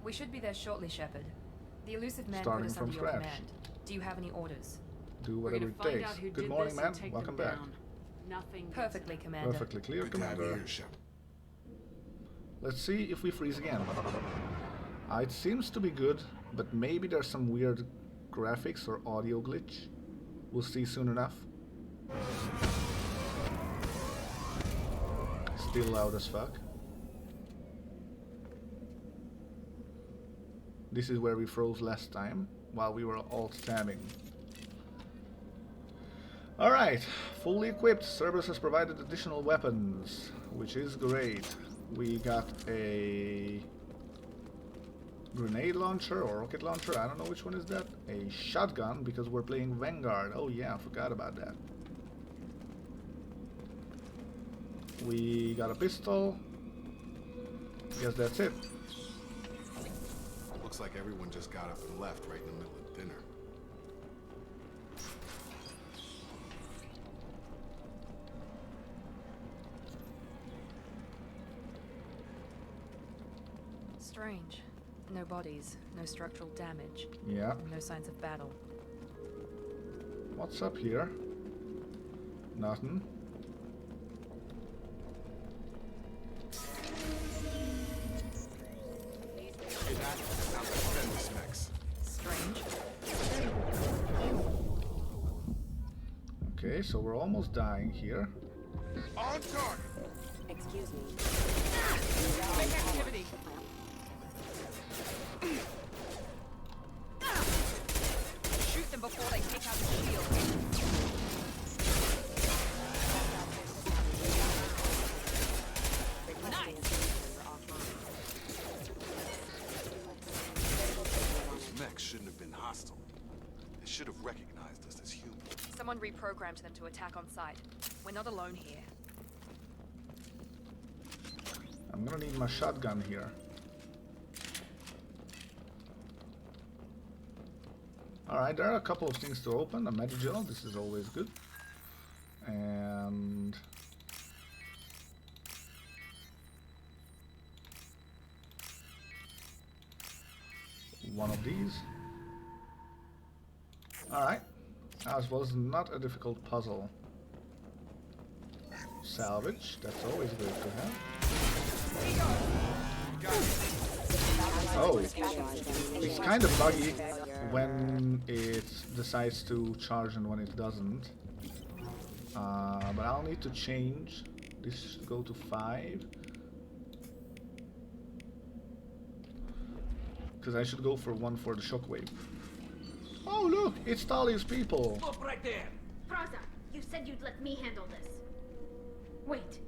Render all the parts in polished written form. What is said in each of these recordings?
We should be there shortly, Shepard. The elusive man put Starting us from under your scratch. command. Do you have any orders? Do We're whatever gonna it find takes. out who Good did morning, this man. and take Welcome them back. down. Nothing gets Perfectly, enough. Commander. Perfectly clear, Good to have you Commander. here, Shepard. Let's see if we freeze again. It seems to be good, but maybe there's some weird graphics or audio glitch. We'll see soon enough. Still loud as fuck. This is where we froze last time, while we were alt-tabbing. Alright, fully equipped. Cerberus has provided additional weapons, which is great. We got a grenade launcher or rocket launcher, I don't know which one is that. A shotgun, because we're playing Vanguard. Oh yeah, I forgot about that. We got a pistol. Guess that's it. Looks like everyone just got up and left right in the middle of dinner. Strange. No bodies, no structural damage, Yeah. no signs of battle. What's up here? Nothing. Hey, that sounds like Fenris mechs. Strange. Okay, so we're almost dying here. On target! Excuse me. Big activity. Shoot them before they take out the shield. Those mechs shouldn't have been hostile. They should have recognized us as human. Someone reprogrammed them to attack on sight. We're not alone here. I'm gonna need my shotgun here. Alright, there are a couple of things to open. A Medgel, this is always good. And one of these. Alright. That was not a difficult puzzle. Salvage, that's always good to have. Oh, it's kind of buggy when it decides to charge and when it doesn't. But I'll need to change. This should go to 5. Because I should go for one for the shockwave. Oh look, it's Tali's people. Stop right there. Praza, you said you'd let me handle this. Wait,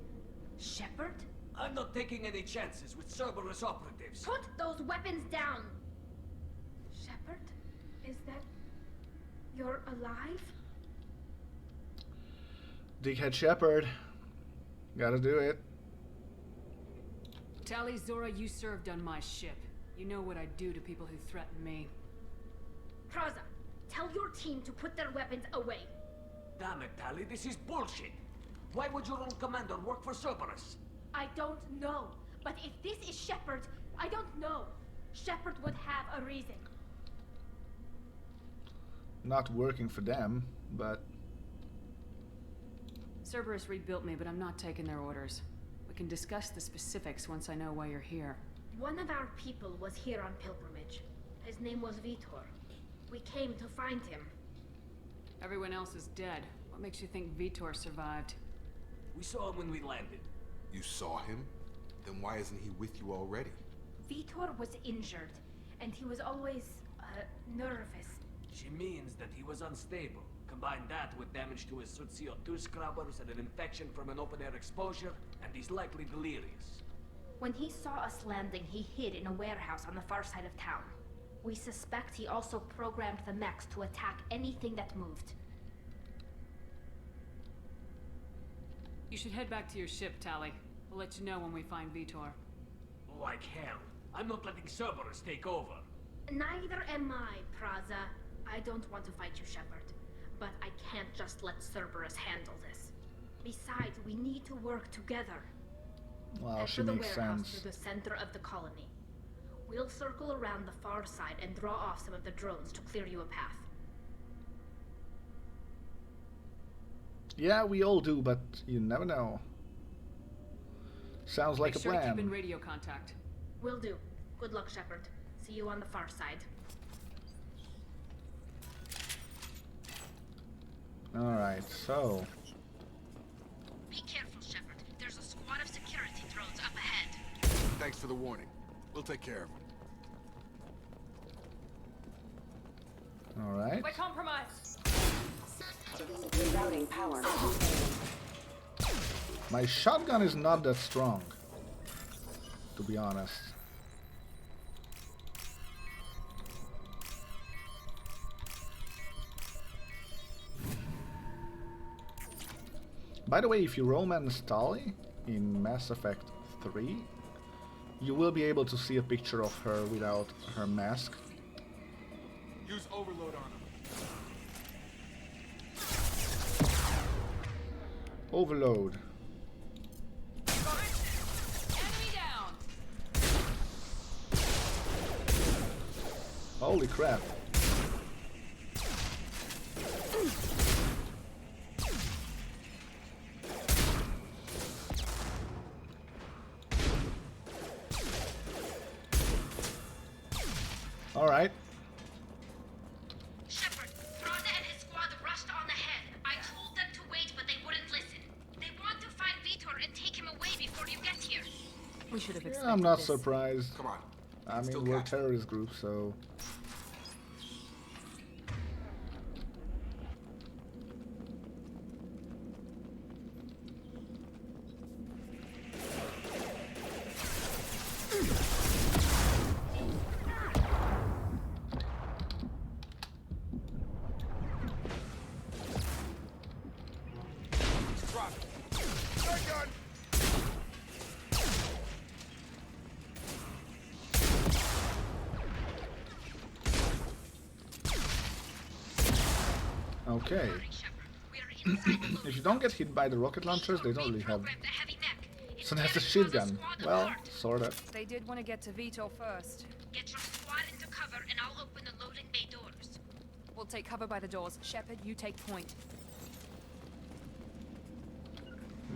Shepard? I'm not taking any chances with Cerberus operatives. Put those weapons down! Shepard? Is that... you're alive? Dickhead Shepard. Gotta do it. Tali, Zora, you served on my ship. You know what I do to people who threaten me. Praza, tell your team to put their weapons away. Damn it, Tali, this is bullshit. Why would your own commander work for Cerberus? I don't know, but if this is Shepard, I don't know. Shepard would have a reason. Not working for them, but Cerberus rebuilt me, but I'm not taking their orders. We can discuss the specifics once I know why you're here. One of our people was here on pilgrimage. His name was Vitor. We came to find him. Everyone else is dead. What makes you think Vitor survived? We saw him when we landed. You saw him? Then why isn't he with you already? Vitor was injured, and he was always, nervous. She means that he was unstable. Combine that with damage to his suit CO2 scrubbers and an infection from an open-air exposure, and he's likely delirious. When he saw us landing, he hid in a warehouse on the far side of town. We suspect he also programmed the mechs to attack anything that moved. You should head back to your ship, Tali. We'll let you know when we find Vitor. Like hell. I'm not letting Cerberus take over. Neither am I, Praza. I don't want to fight you, Shepard. But I can't just let Cerberus handle this. Besides, we need to work together. well, Head she for the makes warehouse sense. through the center of the colony. We'll circle around the far side and draw off some of the drones to clear you a path. Yeah, we all do, but you never know. Sounds like a Make sure to keep in plan. radio contact. Will do. Good luck, Shepard. See you on the far side. Alright, so... Be careful, Shepard. There's a squad of security drones up ahead. Thanks for the warning. We'll take care of them. Alright. We're compromised. Rerouting power. My shotgun is not that strong, to be honest. By the way, if you romance Tali in Mass Effect 3, you will be able to see a picture of her without her mask. Use overload on them. Overload. Enemy down. Holy crap. Alright. Shepard, Froza and his squad rushed on ahead. I told them to wait, but they wouldn't listen. They want to find Vitor and take him away before you get here. We should have expected Yeah, I'm not this. surprised. Come on. I Still mean, we're a got you. terrorist group, so... Drop it. Shotgun! Okay. If you don't get hit by the rocket launchers, they don't really have... So that's a shit gun. Well, sorta. They did want to get to Vitor first. Get your squad into cover and I'll open the loading bay doors. We'll take cover by the doors. Shepard, you take point.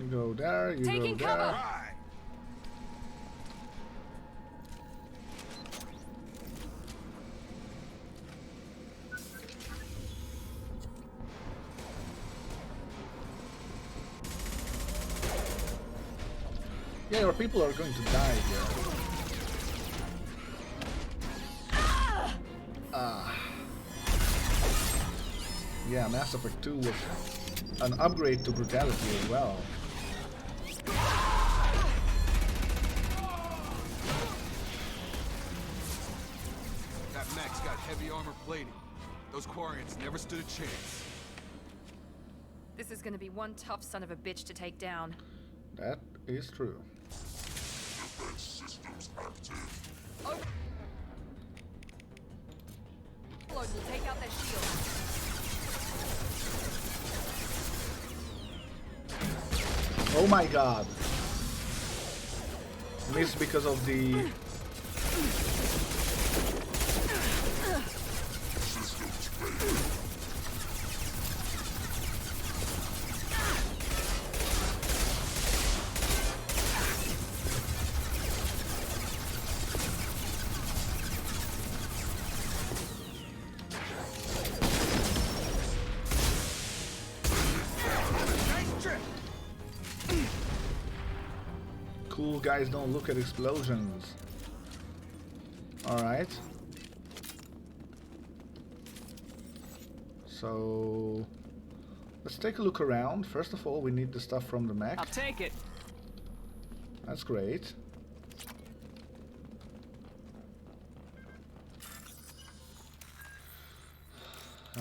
You go there, you Taking go cover. there. Right. Yeah, your people are going to die here. Ah. Yeah, Mass Effect 2 was an upgrade to brutality as well. That mech's got heavy armor plating. Those Quarians never stood a chance. This is going to be one tough son of a bitch to take down. That is true. Oh. Lord, we'll take out their shield. Oh my god. Missed because of the... Cool guys don't look at explosions. Alright. So... let's take a look around. First of all, we need the stuff from the mech. I'll take it. That's great.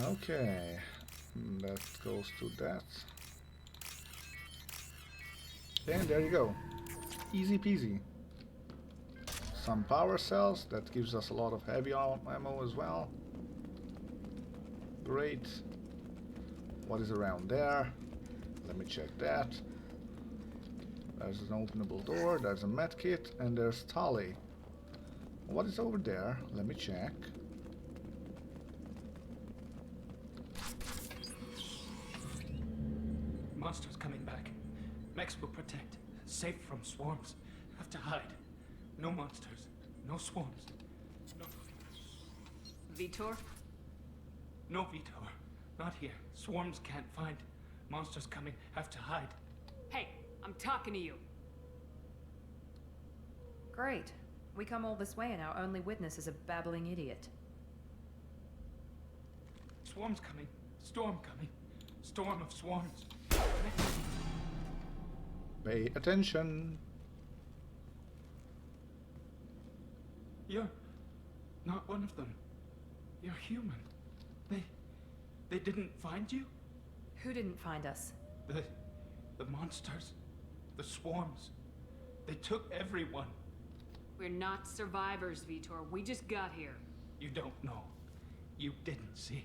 Okay. That goes to that. And there you go. Easy peasy. Some power cells, that gives us a lot of heavy ammo as well. Great. What is around there? Let me check that. There's an openable door, there's a med kit, and there's Tali. What is over there? Let me check. Monsters coming back. Mechs will protect. Safe from swarms. Have to hide. No monsters. No swarms. No, Vitor? no Vitor. Not here. Swarms can't find. Monsters coming. Have to hide. Hey, I'm talking to you. Great. We come all this way and our only witness is a babbling idiot. Swarms coming. Storm coming. Storm of swarms. Pay attention. You're not one of them. You're human. They didn't find you? Who didn't find us? The monsters. The swarms. They took everyone. We're not survivors, Vitor. We just got here. You don't know. You didn't see.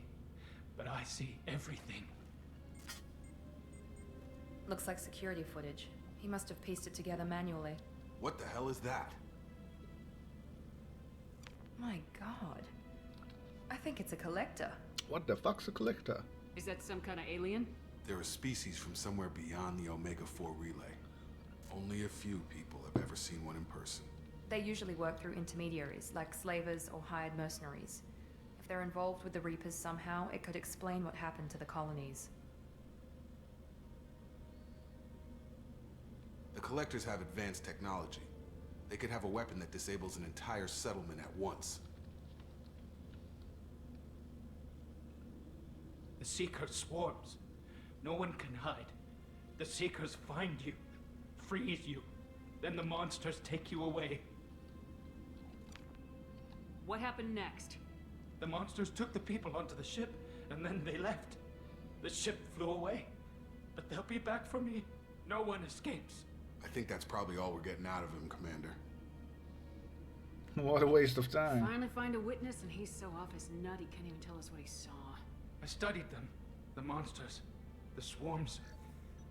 But I see everything. Looks like security footage. He must have pieced it together manually. What the hell is that? My god. I think it's a collector. What the fuck's a collector? Is that some kind of alien? They're a species from somewhere beyond the Omega-4 relay. Only a few people have ever seen one in person. They usually work through intermediaries, like slavers or hired mercenaries. If they're involved with the Reapers somehow, it could explain what happened to the colonies. The collectors have advanced technology. They could have a weapon that disables an entire settlement at once. The Seeker swarms. No one can hide. The Seekers find you, freeze you, then the monsters take you away. What happened next? The monsters took the people onto the ship, and then they left. The ship flew away. But they'll be back for me. No one escapes. I think that's probably all we're getting out of him, Commander. What a waste of time. Finally find a witness and he's so off his nut he can't even tell us what he saw. I studied them. The monsters. The swarms.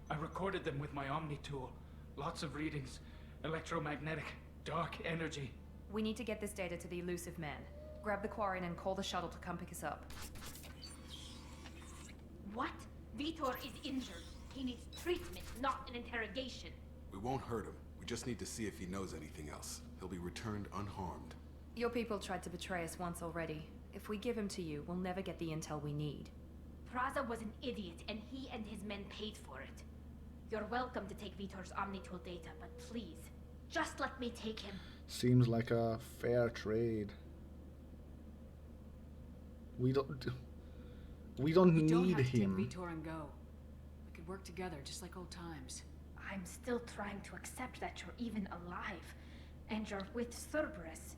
I recorded them with my Omni tool. Lots of readings. Electromagnetic. Dark energy. We need to get this data to the elusive man. Grab the Quarian and call the shuttle to come pick us up. What? Vitor is injured. He needs treatment, not an interrogation. We won't hurt him. We just need to see if he knows anything else. He'll be returned unharmed. Your people tried to betray us once already. If we give him to you, we'll never get the intel we need. Praza was an idiot, and he and his men paid for it. You're welcome to take Vitor's Omnitool data, but please, just let me take him. Seems like a fair trade. We don't We don't need have to him. take Vitor and go. We could work together just like old times. I'm still trying to accept that you're even alive, and you're with Cerberus.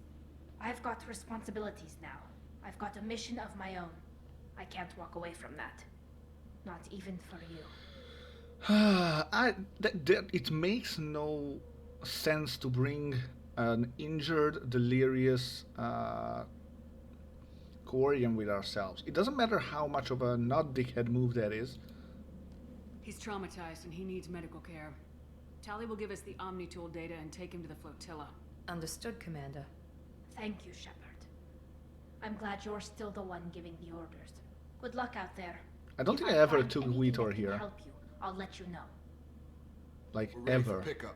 I've got responsibilities now. I've got a mission of my own. I can't walk away from that. Not even for you. It makes no sense to bring an injured, delirious Quarian with ourselves. It doesn't matter how much of a not dickhead move that is. He's traumatized and he needs medical care. Tali will give us the Omnitool data and take him to the flotilla. Understood, Commander. Thank you, Shepard. I'm glad you're still the one giving the orders. Good luck out there. I don't If think I ever find took anything Vitor that can here. help you, I'll let you know. Like, We're ready ever. for pickup.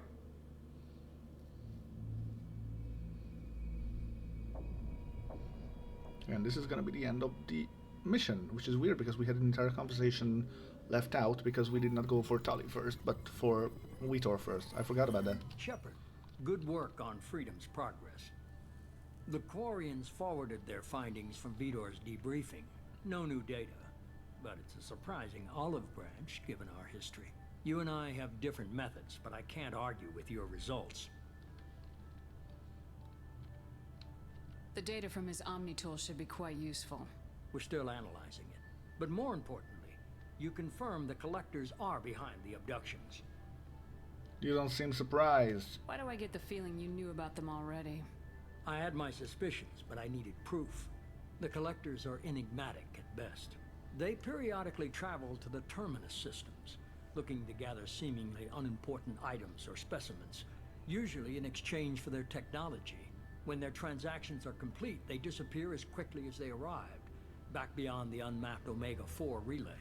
And this is gonna be the end of the mission, which is weird because we had an entire conversation left out because we did not go for Tali first, but for Vitor first. I forgot about that. Shepard, good work on Freedom's progress. The Quarians forwarded their findings from Vitor's debriefing. No new data, but it's a surprising olive branch given our history. You and I have different methods, but I can't argue with your results. The data from his Omnitool should be quite useful. We're still analyzing it. But more importantly, you confirm the collectors are behind the abductions. You don't seem surprised. Why do I get the feeling you knew about them already? I had my suspicions, but I needed proof. The collectors are enigmatic at best. They periodically travel to the Terminus systems, looking to gather seemingly unimportant items or specimens, usually in exchange for their technology. When their transactions are complete, they disappear as quickly as they arrived, back beyond the unmapped Omega-4 relay.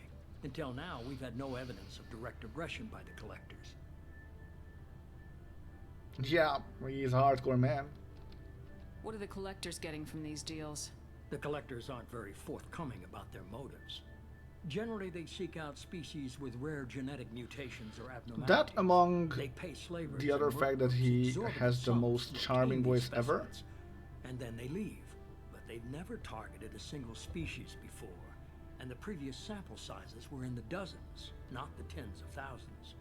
Until now, we've had no evidence of direct aggression by the collectors. Yeah, he's a hardcore man. What are the collectors getting from these deals? The collectors aren't very forthcoming about their motives. Generally, they seek out species with rare genetic mutations or abnormalities. That among They pay slavers the other and fact that workers he exorbitant has the sums most to charming obtain these voice ever. specimens, and then they leave. But they've never targeted a single species before, and the previous sample sizes were in the dozens, not the tens of thousands.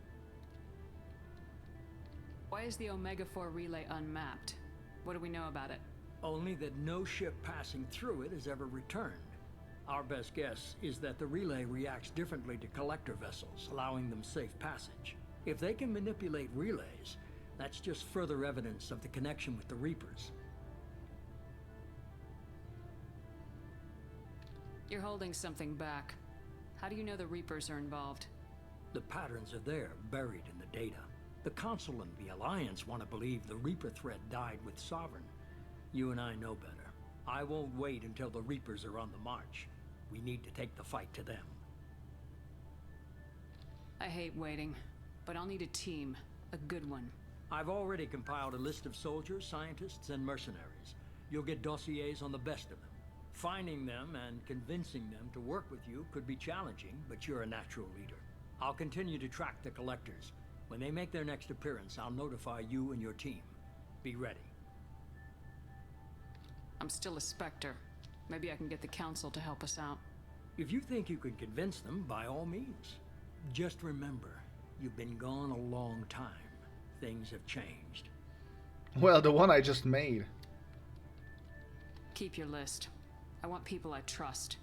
Why is the Omega-4 relay unmapped? What do we know about it? Only that no ship passing through it has ever returned. Our best guess is that the relay reacts differently to collector vessels, allowing them safe passage. If they can manipulate relays, that's just further evidence of the connection with the Reapers. You're holding something back. How do you know the Reapers are involved? The patterns are there, buried in the data. The Council and the Alliance want to believe the Reaper threat died with Sovereign. You and I know better. I won't wait until the Reapers are on the march. We need to take the fight to them. I hate waiting, but I'll need a team. A good one. I've already compiled a list of soldiers, scientists, and mercenaries. You'll get dossiers on the best of them. Finding them and convincing them to work with you could be challenging, but you're a natural leader. I'll continue to track the collectors. When they make their next appearance, I'll notify you and your team. Be ready. I'm still a Spectre. Maybe I can get the Council to help us out. If you think you can convince them, by all means. Just remember, you've been gone a long time. Things have changed. Well, the one I just made. Keep your list. I want people I trust.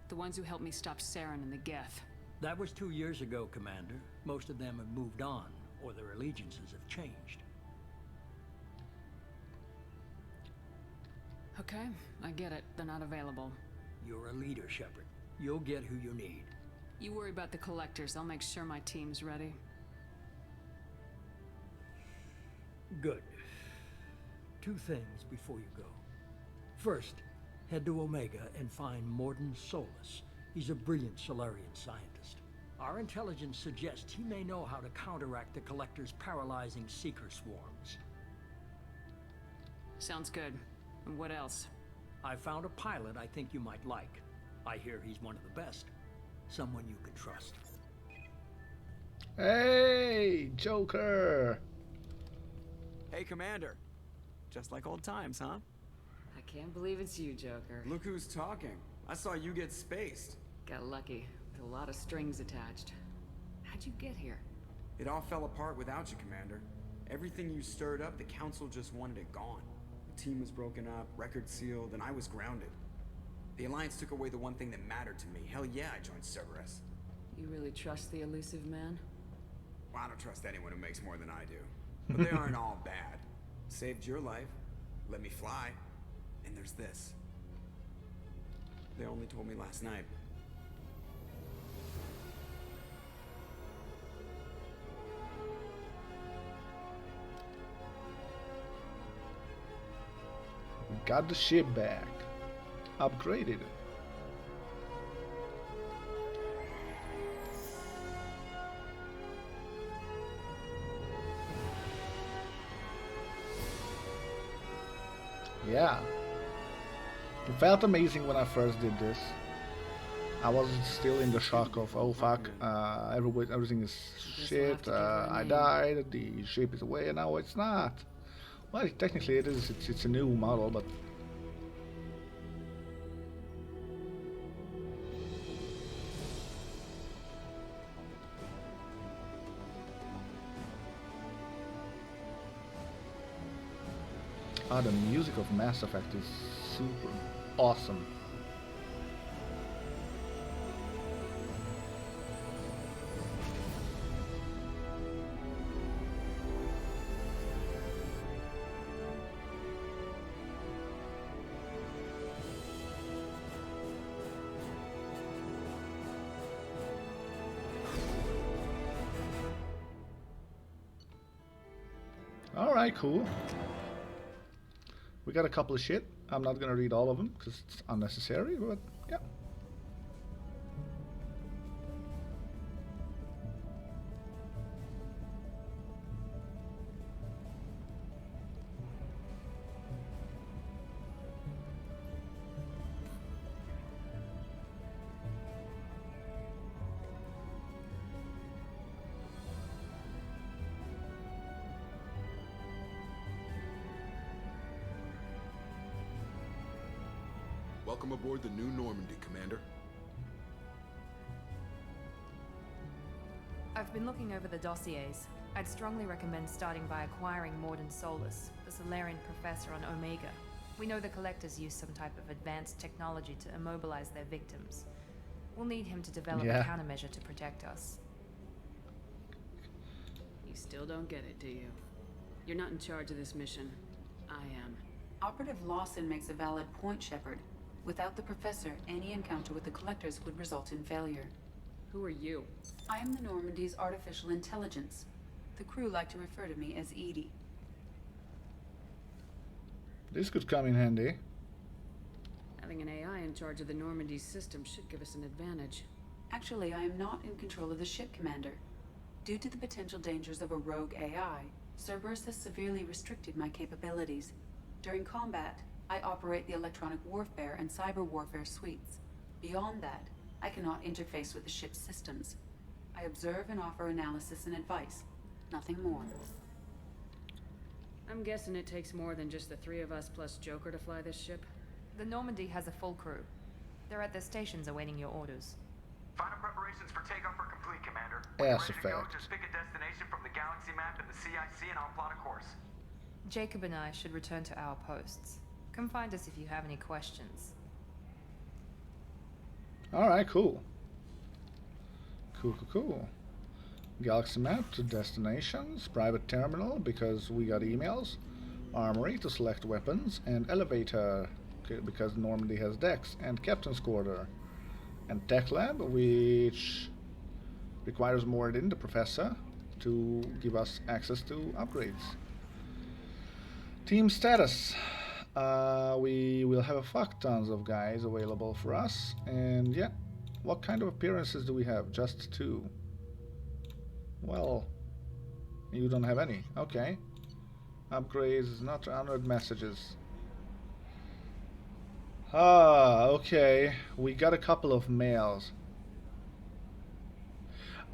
The ones who helped me stop Saren and the Geth. That was 2 years ago, Commander. Most of them have moved on, or their allegiances have changed. Okay, I get it. They're not available. You're a leader, Shepard. You'll get who you need. You worry about the collectors. I'll make sure my team's ready. Good. 2 things before you go. First, head to Omega and find Morden Solus. He's a brilliant Solarian scientist. Our intelligence suggests he may know how to counteract the Collector's paralyzing Seeker swarms. Sounds good. And what else? I found a pilot I think you might like. I hear he's one of the best. Someone you can trust. Hey, Joker! Hey, Commander. Just like old times, huh? I can't believe it's you, Joker. Look who's talking. I saw you get spaced. Got lucky. With a lot of strings attached. How'd you get here? It all fell apart without you, Commander. Everything you stirred up, the Council just wanted it gone. The team was broken up, record sealed, and I was grounded. The Alliance took away the one thing that mattered to me. Hell yeah, I joined Cerberus. You really trust the elusive man? Well, I don't trust anyone who makes more than I do. But they aren't all bad. Saved your life, let me fly, and there's this. They only told me last night. We got the ship back. Upgraded. Yeah. It felt amazing when I first did this. I was still in the shock of, oh fuck, everything is shit, I died, the ship is away, and now it's not. Well, technically it is, it's a new model, but... Ah, the music of Mass Effect is super awesome. Alright, cool. We got a couple of shit. I'm not gonna read all of them because it's unnecessary, but yeah. Welcome aboard the New Normandy, Commander. I've been looking over the dossiers. I'd strongly recommend starting by acquiring Morden Solus, the Solarian professor on Omega. We know the Collectors use some type of advanced technology to immobilize their victims. We'll need him to develop a countermeasure to protect us. You still don't get it, do you? You're not in charge of this mission. I am. Operative Lawson makes a valid point, Shepard. Without the Professor, any encounter with the Collectors would result in failure. Who are you? I am the Normandy's artificial intelligence. The crew like to refer to me as Edie. This could come in handy. Having an AI in charge of the Normandy system should give us an advantage. Actually, I am not in control of the ship, Commander. Due to the potential dangers of a rogue AI, Cerberus has severely restricted my capabilities. During combat, I operate the electronic warfare and cyber warfare suites. Beyond that, I cannot interface with the ship's systems. I observe and offer analysis and advice. Nothing more. I'm guessing it takes more than just the three of us plus Joker to fly this ship. The Normandy has a full crew. They're at their stations awaiting your orders. Final preparations for takeoff are complete, Commander. Yes, Ready to go? Just pick a destination from the galaxy map and the CIC and I'll plot a course. Jacob and I should return to our posts. Come find us if you have any questions. Alright, cool. Cool. Galaxy map to destinations, private terminal because we got emails, armory to select weapons, and elevator because Normandy has decks, and captain's quarter, and tech lab which requires Morden, the professor, to give us access to upgrades. Team status. We will have a fuck tons of guys available for us, and yeah, what kind of appearances do we have? Just 2. Well, you don't have any. Okay. Upgrades, not honored messages. Okay. We got a couple of males.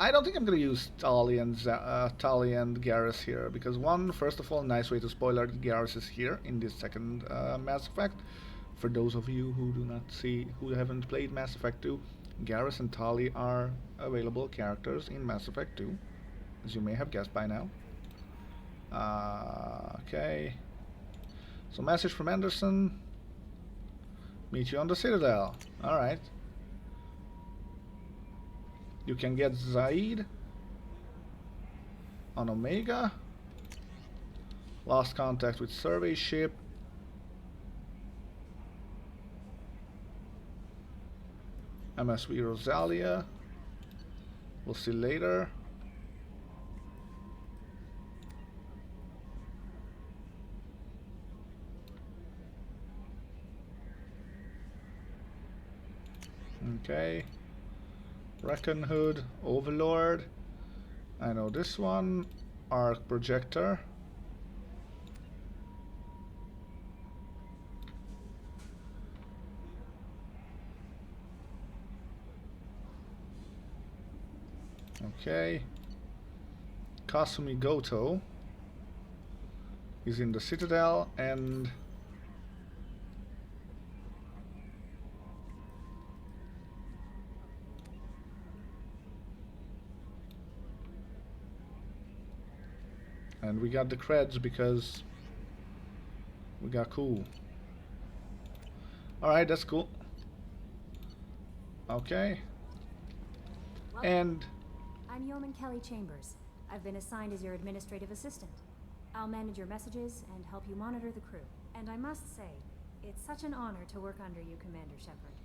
I don't think I'm gonna use Tali and Garrus here, because first of all, nice way to spoiler, Garrus is here in this second Mass Effect. For those of you who haven't played Mass Effect 2, Garrus and Tali are available characters in Mass Effect 2, as you may have guessed by now. Okay. So message from Anderson. Meet you on the Citadel. Alright. You can get Zaid on Omega. Lost contact with survey ship. MSV Rosalia. We'll see later. Okay. Reckon Hood, Overlord. I know this one. Arc Projector. Okay. Kasumi Goto is in the Citadel, and we got the creds because we got cool. Alright, that's cool. Okay. Welcome. And I'm Yeoman Kelly Chambers. I've been assigned as your administrative assistant. I'll manage your messages and help you monitor the crew. And I must say, it's such an honor to work under you, Commander Shepard.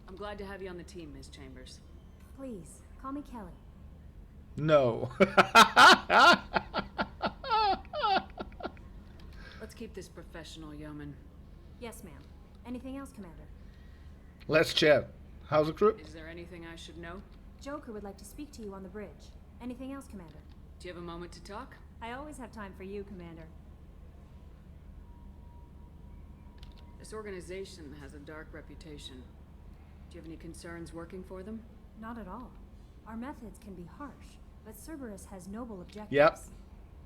I'm glad to have you on the team, Ms. Chambers. Please, call me Kelly. no. keep this professional, yeoman. Yes, ma'am. Anything else, Commander? Let's chat. How's the crew? Is there anything I should know? Joker would like to speak to you on the bridge. Anything else, Commander? Do you have a moment to talk? I always have time for you, Commander. This organization has a dark reputation. Do you have any concerns working for them? Not at all. Our methods can be harsh, but Cerberus has noble objectives. Yep.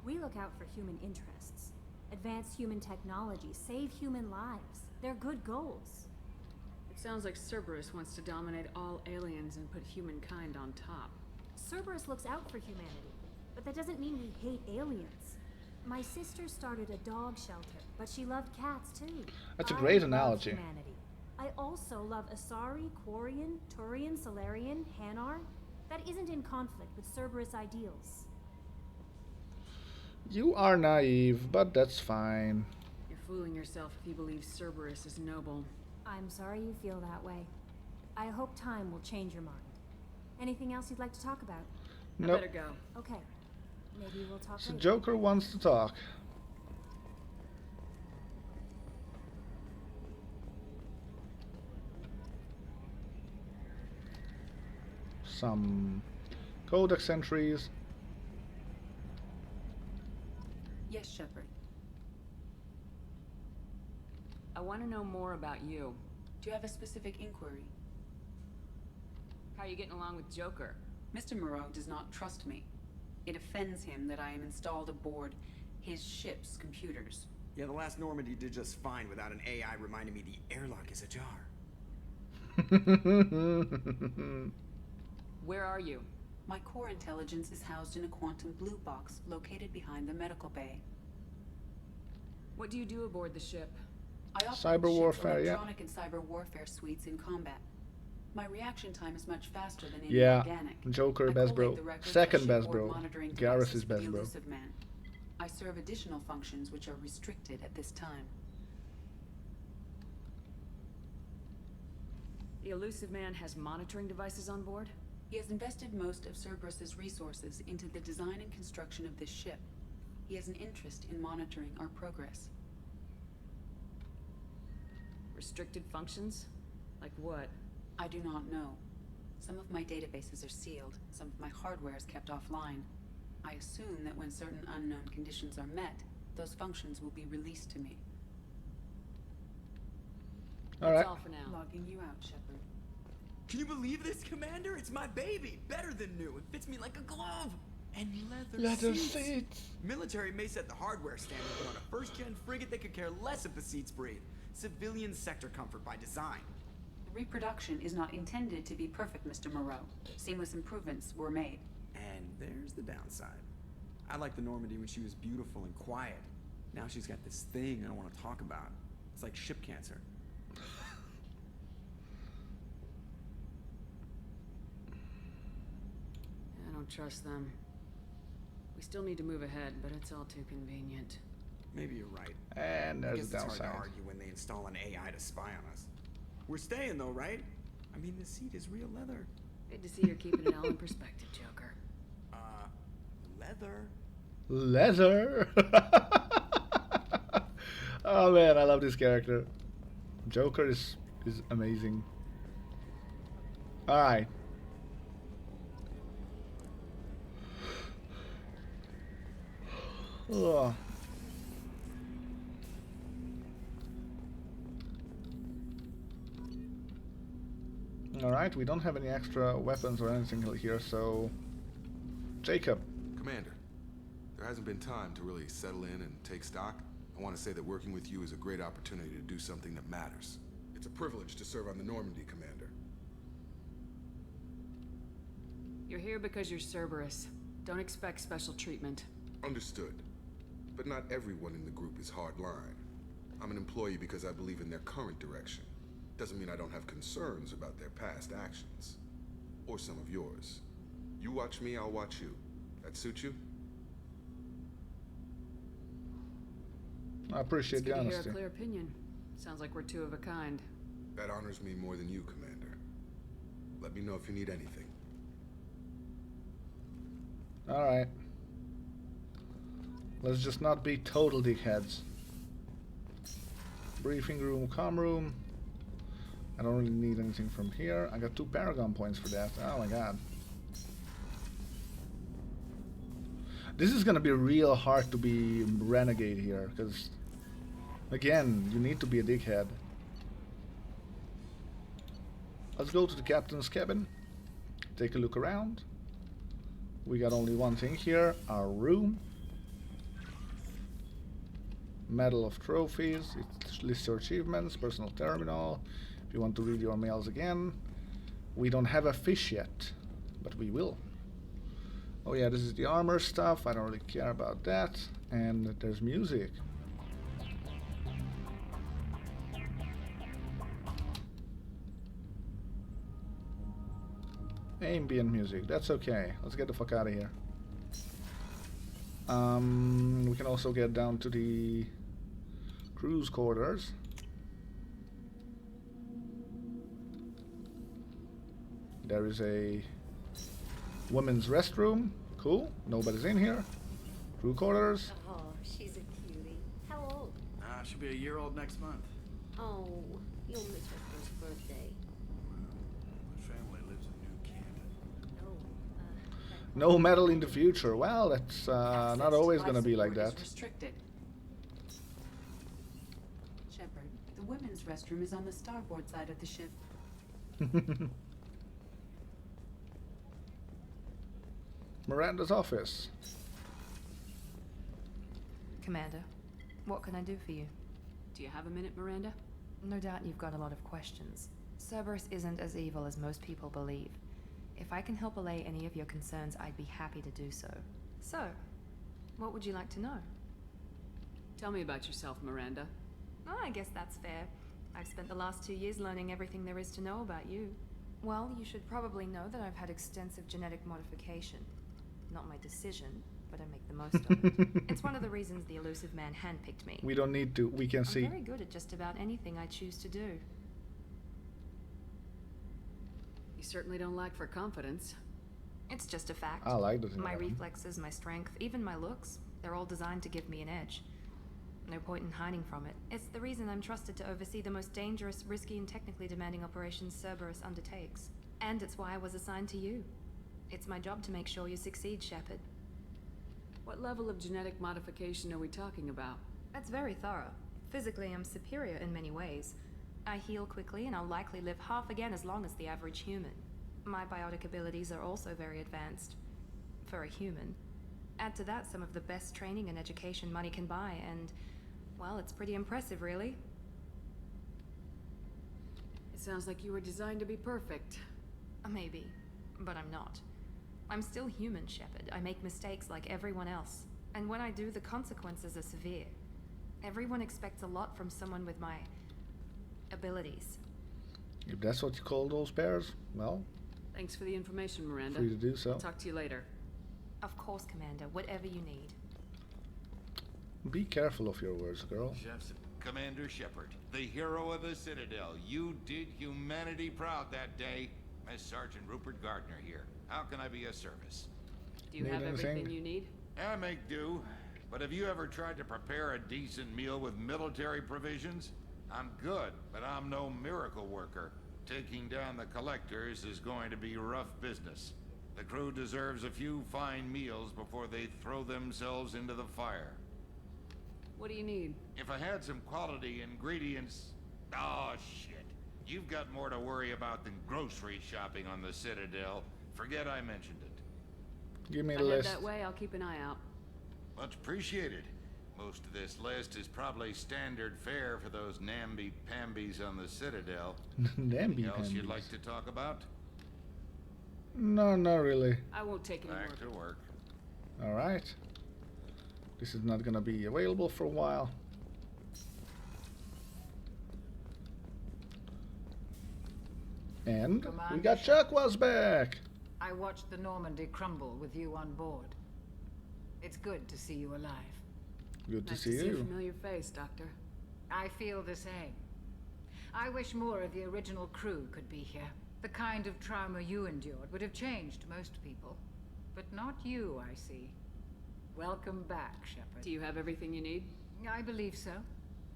We look out for human interests. Advance human technology, save human lives. They're good goals. It sounds like Cerberus wants to dominate all aliens and put humankind on top. Cerberus looks out for humanity, but that doesn't mean we hate aliens. My sister started a dog shelter, but she loved cats too. That's a great I analogy. love humanity. I also love Asari, Quarian, Turian, Solarian, Hanar. That isn't in conflict with Cerberus ideals. You are naive, but that's fine. You're fooling yourself if you believe Cerberus is noble. I'm sorry you feel that way. I hope time will change your mind. Anything else you'd like to talk about? I Nope. better go. Okay. Maybe we'll talk So later. Joker wants to talk. Some codex entries. Yes, Shepard. I want to know more about you. Do you have a specific inquiry? How are you getting along with Joker? Mr. Moreau does not trust me. It offends him that I am installed aboard his ship's computers. Yeah, the last Normandy did just fine without an AI reminding me the airlock is ajar. Where are you? My core intelligence is housed in a quantum blue box located behind the medical bay. What do you do aboard the ship? I operate Cyber ship's warfare, yeah. electronic and cyber warfare suites in combat. My reaction time is much faster than any Yeah, organic. Joker I best collate bro. the records of Second best shipboard bro. monitoring Garrus devices is for best the bro. Elusive Man. I serve additional functions which are restricted at this time. The Elusive Man has monitoring devices on board? He has invested most of Cerberus's resources into the design and construction of this ship. He has an interest in monitoring our progress. Restricted functions? Like what? I do not know. Some of my databases are sealed, some of my hardware is kept offline. I assume that when certain unknown conditions are met, those functions will be released to me. Alright. That's all for now. Logging you out, Shepard. Can you believe this, Commander? It's my baby. Better than new. It fits me like a glove. And leather seats. Military may set the hardware standard, but on a first-gen frigate, they could care less if the seats breathe. Civilian sector comfort by design. The reproduction is not intended to be perfect, Mr. Moreau. Seamless improvements were made. And there's the downside. I liked the Normandy when she was beautiful and quiet. Now she's got this thing I don't want to talk about. It's like ship cancer. I don't trust them. We still need to move ahead, but it's all too convenient. Maybe you're right. And I there's guess the it's hard to downside. argue when they install an AI to spy on us. We're staying though, right? I mean, the seat is real leather. Good to see you're keeping it all in perspective, Joker. Leather? Leather! Oh man, I love this character. Joker is amazing. Alright. Ugh. Alright, we don't have any extra weapons or anything here, so... Jacob. Commander, there hasn't been time to really settle in and take stock. I want to say that working with you is a great opportunity to do something that matters. It's a privilege to serve on the Normandy, Commander. You're here because you're Cerberus. Don't expect special treatment. Understood. But not everyone in the group is hardline. I'm an employee because I believe in their current direction. Doesn't mean I don't have concerns about their past actions. Or some of yours. You watch me, I'll watch you. That suit you? I appreciate It's the good to hear honesty. a clear opinion. Sounds like we're two of a kind. That honors me more than you, Commander. Let me know if you need anything. Alright. Let's just not be total dickheads. Briefing room, comm room. I don't really need anything from here. I got 2 Paragon points for that. Oh my god. This is gonna be real hard to be Renegade here, because again, you need to be a dickhead. Let's go to the captain's cabin. Take a look around. We got only one thing here, our room. Medal of Trophies, it lists your achievements, personal terminal. If you want to read your mails again. We don't have a fish yet, but we will. Oh yeah, this is the armor stuff, I don't really care about that. And there's music. Ambient music, that's okay. Let's get the fuck out of here. We can also get down to the crew's quarters. There is a women's restroom. Cool, nobody's in here. Crew quarters. Oh, she's a cutie. How old? She'll be a year old next month. Oh, you'll miss her first birthday. My family lives in New Canton. No medal in the future. Well, that's not always gonna be like that. Restricted. Shepard, the women's restroom is on the starboard side of the ship. Miranda's office. Commander, what can I do for you? Do you have a minute, Miranda? No doubt you've got a lot of questions. Cerberus isn't as evil as most people believe. If I can help allay any of your concerns, I'd be happy to do so. So, what would you like to know? Tell me about yourself, Miranda. Oh, I guess that's fair. I've spent the last 2 years learning everything there is to know about you. Well, you should probably know that I've had extensive genetic modification. Not my decision, but I make the most of it. It's one of the reasons the elusive man handpicked me. We don't need to, we can see. I'm very good at just about anything I choose to do. You certainly don't lack for confidence. It's just a fact. I like that. My reflexes, my strength, even my looks, they're all designed to give me an edge. No point in hiding from it. It's the reason I'm trusted to oversee the most dangerous, risky, and technically demanding operations Cerberus undertakes. And it's why I was assigned to you. It's my job to make sure you succeed, Shepard. What level of genetic modification are we talking about? That's very thorough. Physically, I'm superior in many ways. I heal quickly, and I'll likely live half again as long as the average human. My biotic abilities are also very advanced. For a human. Add to that some of the best training and education money can buy, and, well, it's pretty impressive, really. It sounds like you were designed to be perfect. Maybe, but I'm not. I'm still human, Shepard. I make mistakes like everyone else. And when I do, the consequences are severe. Everyone expects a lot from someone with my abilities. If that's what you call those pairs, well... Thanks for the information, Miranda. Free to do so. I'll talk to you later. Of course, Commander. Whatever you need. Be careful of your words, girl. Commander Shepard, the hero of the Citadel. You did humanity proud that day. Miss Sergeant Rupert Gardner here. How can I be of service? Do you have everything you need? I make do. But have you ever tried to prepare a decent meal with military provisions? I'm good, but I'm no miracle worker. Taking down the collectors is going to be rough business. The crew deserves a few fine meals before they throw themselves into the fire. What do you need? If I had some quality ingredients... Oh, shit. You've got more to worry about than grocery shopping on the Citadel. Forget I mentioned it. Give me a list. list. Head that way, I'll keep an eye out. Much appreciated. Most of this list is probably standard fare for those namby-pambies on the Citadel. Namby-pambies. Anything else you'd like to talk about? No, not really. I won't take any Back more. to work. Alright. This is not gonna be available for a while. And we got Chuckwa's back! I watched the Normandy crumble with you on board. It's good to see you alive. Good to Nice see to see a you. familiar face, Doctor. I feel the same. I wish more of the original crew could be here. The kind of trauma you endured would have changed most people. But not you, I see. Welcome back, Shepard. Do you have everything you need? I believe so.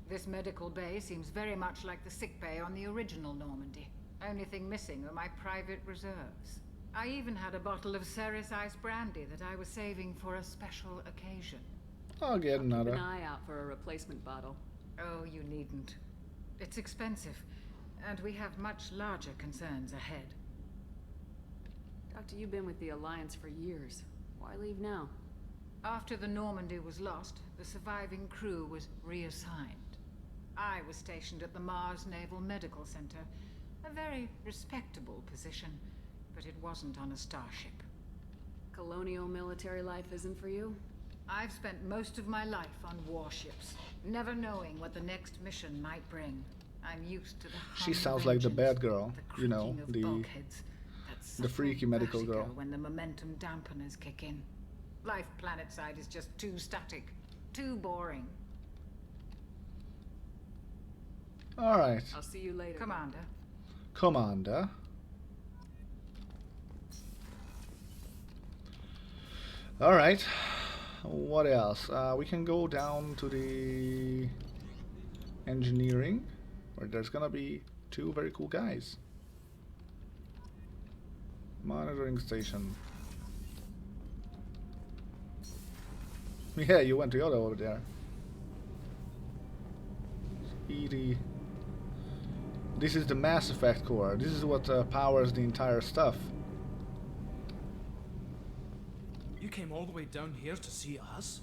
This medical bay seems very much like the sick bay on the original Normandy. Only thing missing are my private reserves. I even had a bottle of Ceres Ice brandy that I was saving for a special occasion. I'll get another. Keep an eye out for a replacement bottle. Oh, you needn't. It's expensive, and we have much larger concerns ahead. Doctor, you've been with the Alliance for years. Why leave now? After the Normandy was lost, the surviving crew was reassigned. I was stationed at the Mars Naval Medical Center, a very respectable position, but it wasn't on a starship. Colonial military life isn't for you? I've spent most of my life on warships, never knowing what the next mission might bring. I'm used to the She sounds like the bad girl, you know, the the freaky medical girl. When the momentum dampeners kick in. Life planetside is just too static, too boring. All right. I'll see you later. Commander. Commander. All right. What else? We can go down to the engineering, where there's gonna be two very cool guys. Monitoring station. Yeah, you went to the other over there. Speedy. This is the Mass Effect core. This is what powers the entire stuff. You came all the way down here to see us?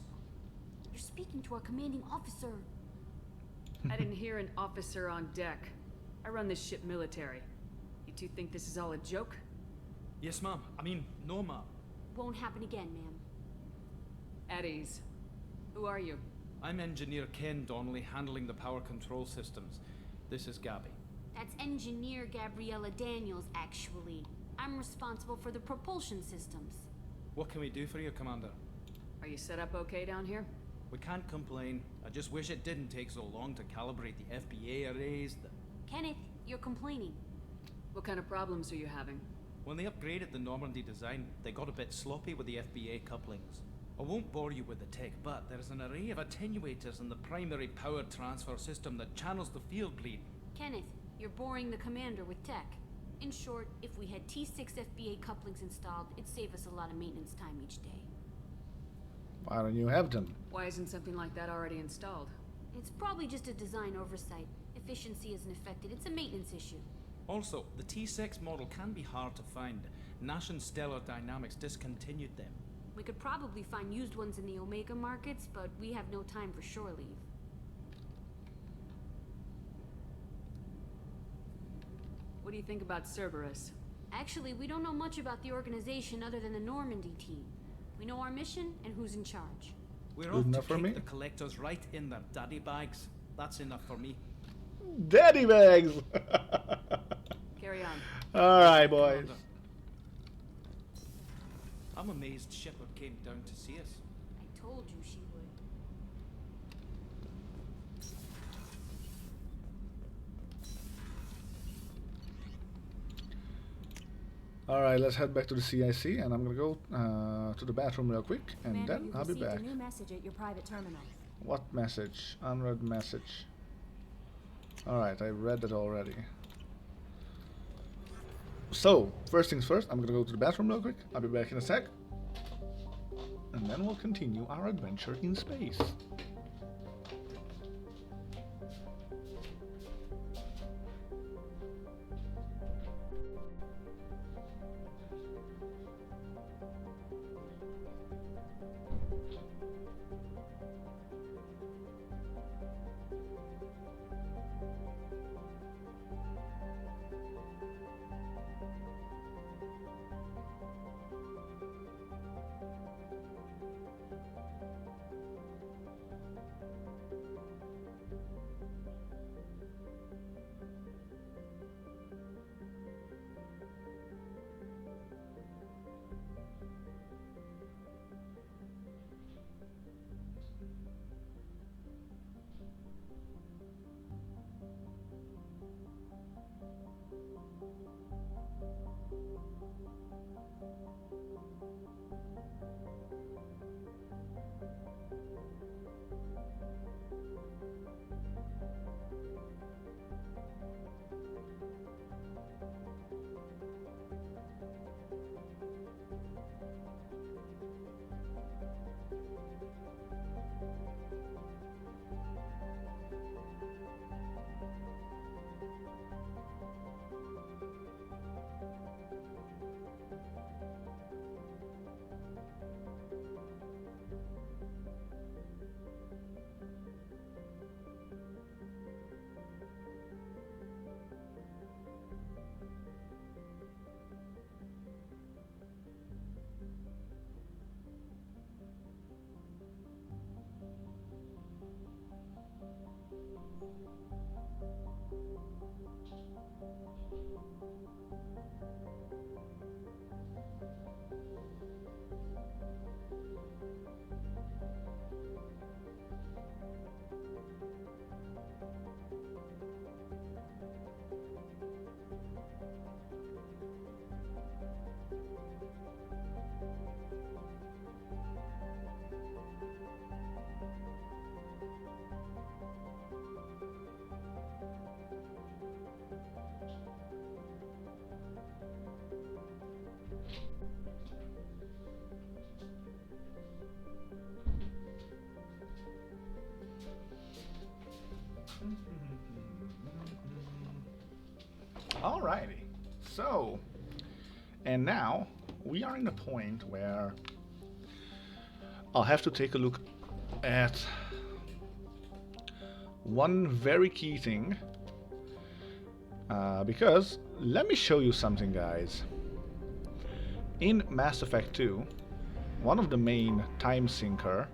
You're speaking to our commanding officer. I didn't hear an officer on deck. I run this ship military. You two think this is all a joke? Yes, ma'am. I mean, no, ma'am. Won't happen again, ma'am. At ease. Who are you? I'm Engineer Ken Donnelly, handling the power control systems. This is Gabby. That's Engineer Gabriella Daniels, actually. I'm responsible for the propulsion systems. What can we do for you, Commander? Are you set up okay down here? We can't complain. I just wish it didn't take so long to calibrate the FBA arrays. Kenneth, you're complaining. What kind of problems are you having? When they upgraded the Normandy design, they got a bit sloppy with the FBA couplings. I won't bore you with the tech, but there's an array of attenuators in the primary power transfer system that channels the field bleed. Kenneth, you're boring the commander with tech. In short, if we had T6 FBA couplings installed, it'd save us a lot of maintenance time each day. Why don't you have them? Why isn't something like that already installed? It's probably just a design oversight. Efficiency isn't affected. It's a maintenance issue. Also, the T6 model can be hard to find. Nash and Stellar Dynamics discontinued them. We could probably find used ones in the Omega markets, but we have no time for shore leave. What do you think about Cerberus? Actually, we don't know much about the organization other than the Normandy team. We know our mission and who's in charge. We're off to kick the collectors right in their daddy bags. That's enough for me. Daddy bags! Carry on. Alright, boys. I'm amazed Shepard came down to see us. I told you she would. Alright, let's head back to the CIC, and I'm gonna go to the bathroom real quick, and Commander, then I'll be back. a new message at your private terminal. What message? Unread message. Alright, I read it already. So, first things first, I'm gonna go to the bathroom real quick. I'll be back in a sec. And then we'll continue our adventure in space. Alrighty, so, and now we are in a point where I'll have to take a look at one very key thing, because let me show you something, guys. In Mass Effect 2, one of the main time sinker,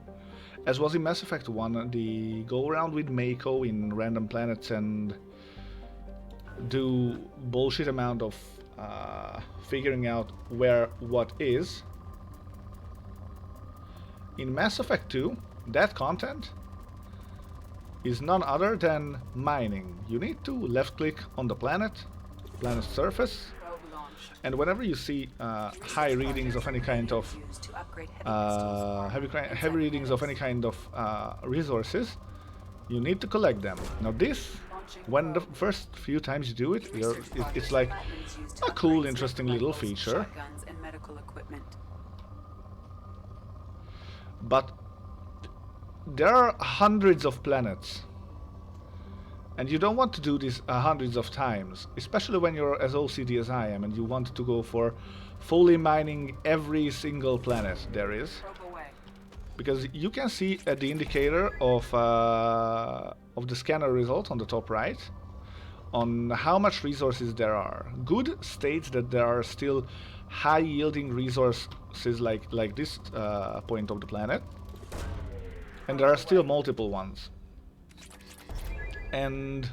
as was in Mass Effect 1, the go around with Mako in random planets and do bullshit amount of figuring out where what is. In Mass Effect 2, that content is none other than mining. You need to left click on the planet's surface, and whenever you see high readings of any kind of heavy readings of any kind of resources, you need to collect them. Now this, when the first few times you do it, it's like a cool, interesting little feature. But there are hundreds of planets, and you don't want to do this hundreds of times, especially when you're as OCD as I am and you want to go for fully mining every single planet there is. Because you can see at the indicator of the scanner result on the top right on how much resources there are. Good states that there are still high yielding resources like this point of the planet, and there are still multiple ones. And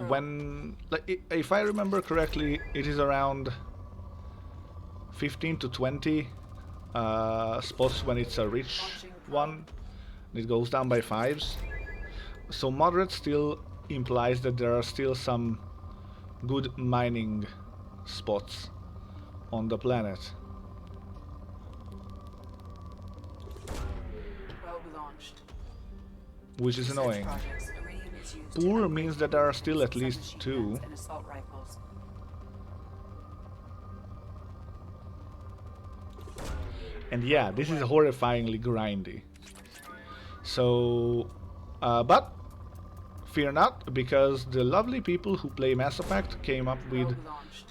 when, if I remember correctly, it is around 15 to 20 spots when it's a rich one. It goes down by 5s. So moderate still implies that there are still some good mining spots on the planet. Which is annoying. Poor means that there are still at least 2. And yeah, this is horrifyingly grindy. So, but fear not, because the lovely people who play Mass Effect came up with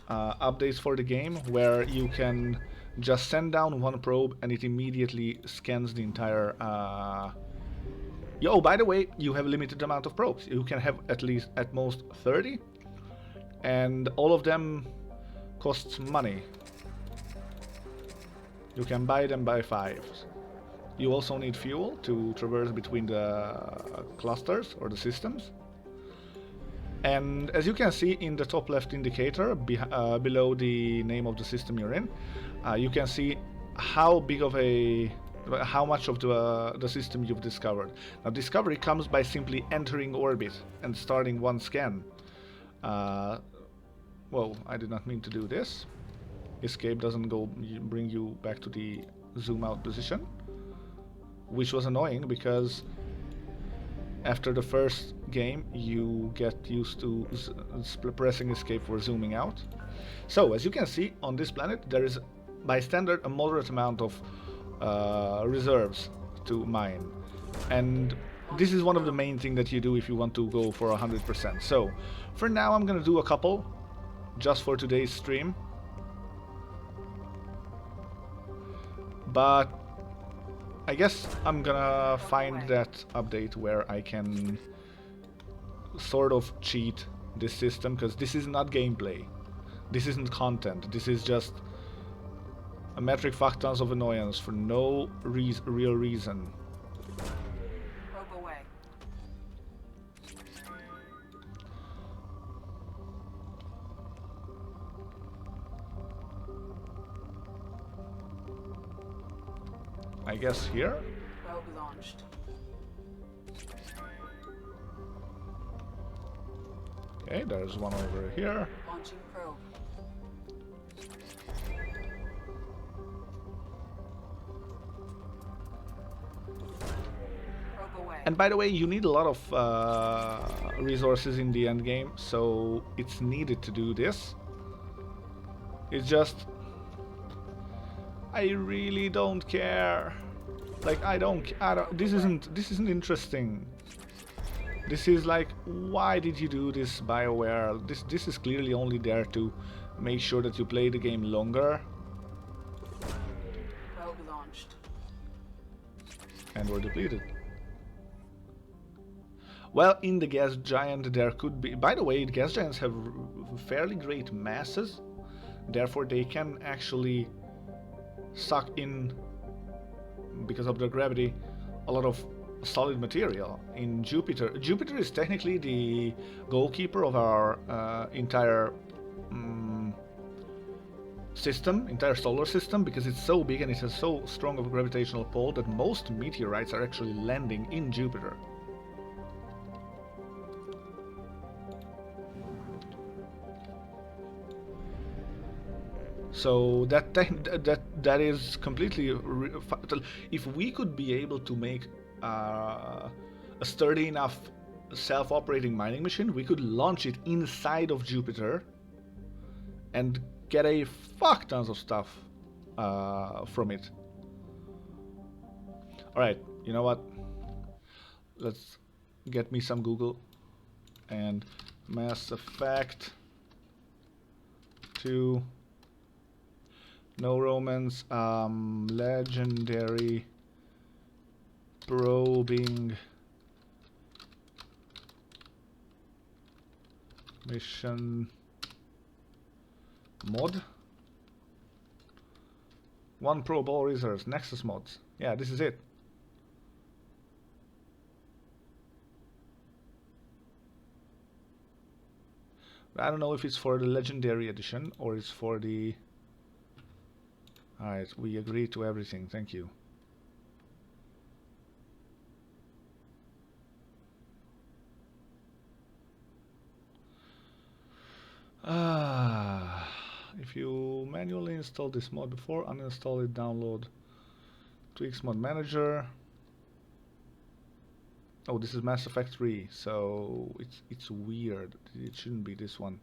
updates for the game where you can just send down one probe and it immediately scans the entire... Oh, by the way, you have a limited amount of probes. You can have at most 30, and all of them costs money. You can buy them by 5s. You also need fuel to traverse between the clusters or the systems. And as you can see in the top left indicator, below the name of the system you're in, you can see how much of the system you've discovered. Now, discovery comes by simply entering orbit and starting one scan. Well, I did not mean to do this. Escape doesn't bring you back to the zoom out position, which was annoying because after the first game you get used to pressing escape for zooming out. So as you can see on this planet, there is by standard a moderate amount of reserves to mine, and this is one of the main things that you do if you want to go for 100%. So for now I'm gonna do a couple just for today's stream, but I guess I'm gonna find that update where I can sort of cheat this system, because this is not gameplay, this isn't content, this is just a metric fuck tons of annoyance for no real reason. I guess here? Probe launched. Okay, there's one over here. Launching probe. Probe away. And by the way, you need a lot of resources in the end game, so it's needed to do this. It's just... I really don't care. Like, I don't... this isn't interesting. This is like, why did you do this, BioWare? This is clearly only there to make sure that you play the game longer. Probe launched. And we're depleted. Well, in the gas giant there could be... By the way, the gas giants have fairly great masses. Therefore, they can actually suck in, because of their gravity, a lot of solid material. In Jupiter, Jupiter is technically the goalkeeper of our entire system, entire solar system, because it's so big and it has so strong of a gravitational pull that most meteorites are actually landing in Jupiter. So that is completely fatal. If we could be able to make a sturdy enough self-operating mining machine, we could launch it inside of Jupiter and get a fuck tons of stuff from it. Alright, you know what? Let's get me some Google and Mass Effect 2. No romance, legendary probing mission mod. One probe, all reserves, Nexus mods. Yeah, this is it. I don't know if it's for the legendary edition or it's for the... Alright, we agree to everything, thank you. If you manually install this mod before, uninstall it, download Tweaks Mod Manager. Oh, this is Mass Effect 3, so it's weird. It shouldn't be this one.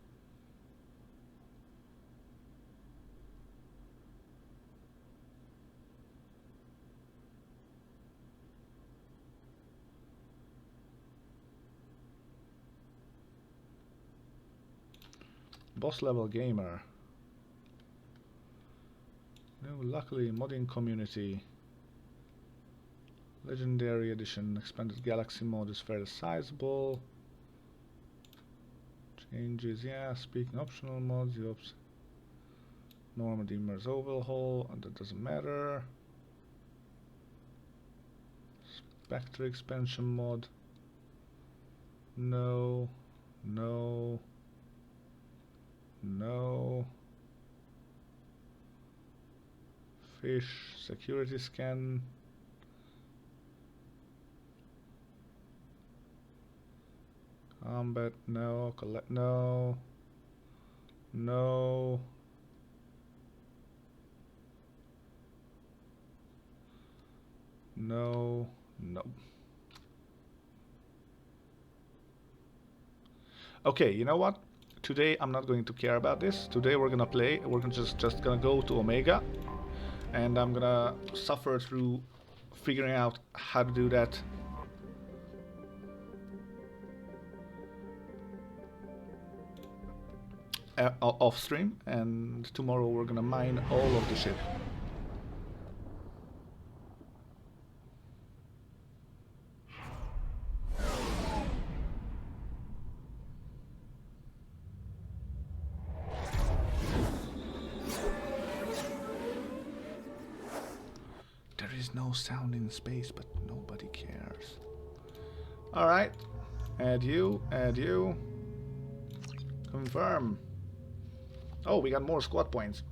Boss level gamer. No, luckily modding community. Legendary edition, expanded galaxy mode is fairly sizable. Changes, yeah, speaking optional mods, oops. Normandy Mers overhaul, and that doesn't matter. Spectre expansion mod. No, no. No. Fish security scan. Combat, no. Collect, no. No. No. No. Okay, you know what? Today I'm not going to care about this. Today we're gonna play. We're just gonna go to Omega, and I'm gonna suffer through figuring out how to do that. Off stream, and tomorrow we're gonna mine all of the ship. There is no sound in space, but nobody cares. Alright, add you, confirm. Oh, we got more squad points.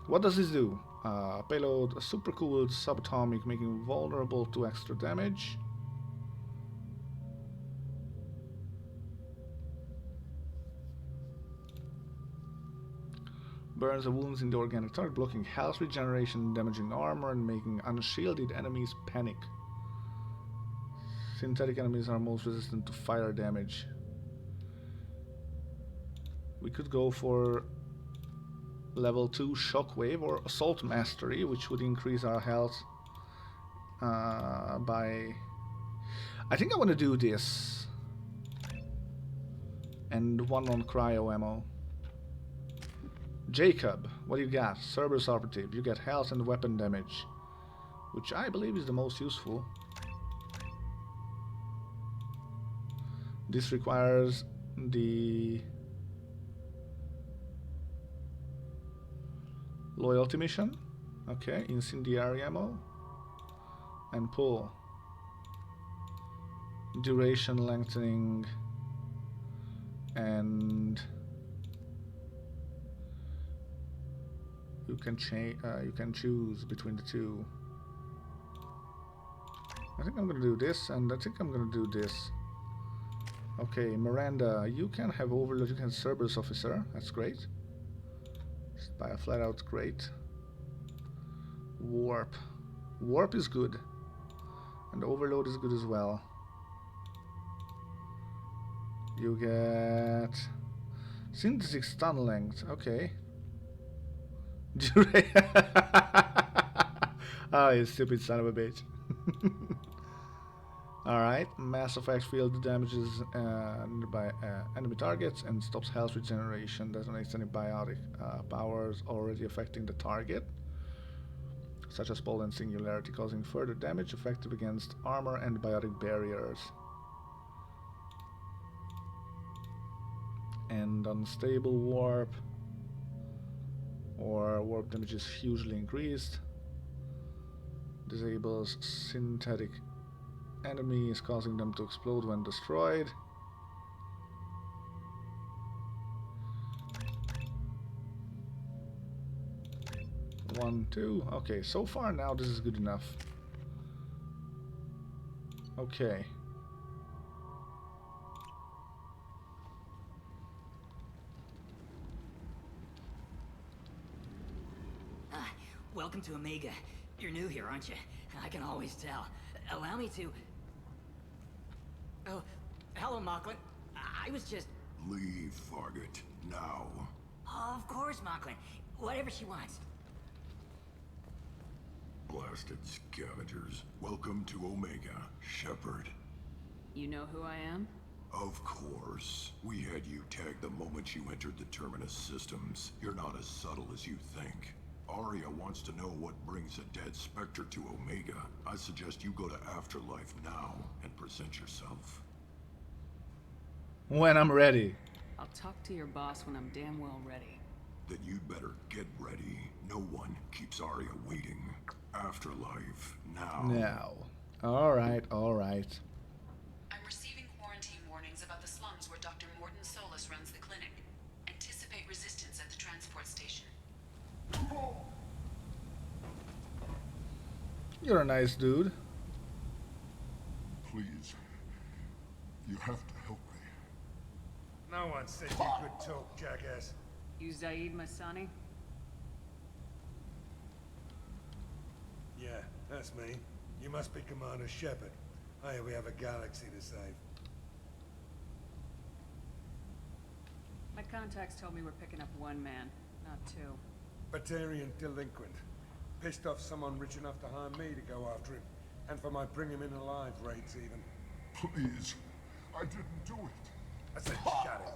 What does this do? Payload supercooled subatomic, making vulnerable to extra damage. Burns the wounds in the organic target, blocking health regeneration, damaging armor, and making unshielded enemies panic. Synthetic enemies are most resistant to fire damage. We could go for level 2 Shockwave or Assault Mastery, which would increase our health by... I think I want to do this. And one on Cryo Ammo. Jacob, what do you got? Cerberus Operative, you get health and weapon damage, which I believe is the most useful. This requires the loyalty mission. Okay, incendiary ammo and pull. Duration lengthening and you can choose between the two. I think I'm gonna do this, and I think I'm gonna do this. Okay, Miranda, you can have Overload, you can have Cerberus Officer, that's great. Just buy a flat out, great. Warp. Warp is good. And Overload is good as well. You get Synthetic Stun Length, okay. Oh, you stupid son of a bitch. Alright, Mass Effect Field damages by enemy targets and stops health regeneration. Detonates any biotic powers already affecting the target, such as Pole and Singularity, causing further damage, effective against armor and biotic barriers. And Unstable Warp, or warp damage is hugely increased. Disables synthetic enemies, causing them to explode when destroyed. One, two. Okay, so far now this is good enough. Okay. Welcome to Omega. You're new here, aren't you? I can always tell. Allow me to... Oh, hello, Mocklin. I was just... Leave, Fargate. Now. Oh, of course, Mocklin. Whatever she wants. Blasted scavengers. Welcome to Omega, Shepard. You know who I am? Of course. We had you tagged the moment you entered the Terminus systems. You're not as subtle as you think. Aria wants to know what brings a dead Spectre to Omega. I suggest you go to Afterlife now and present yourself. When I'm ready. I'll talk to your boss when I'm damn well ready. Then you'd better get ready. No one keeps Aria waiting. Afterlife now. Now. Alright, alright. I'm receiving quarantine warnings about the slums where Dr. Morton Solus runs the clinic. Anticipate resistance at the transport station. You're a nice dude. Please. You have to help me. No one said you could talk, jackass. You Zaid Masani? Yeah, that's me. You must be Commander Shepard. Hey, we have a galaxy to save. My contacts told me we're picking up one man, not two. Batarian delinquent. Pissed off someone rich enough to hire me to go after him. And for my bring him in alive rates even. Please. I didn't do it. I said shut it.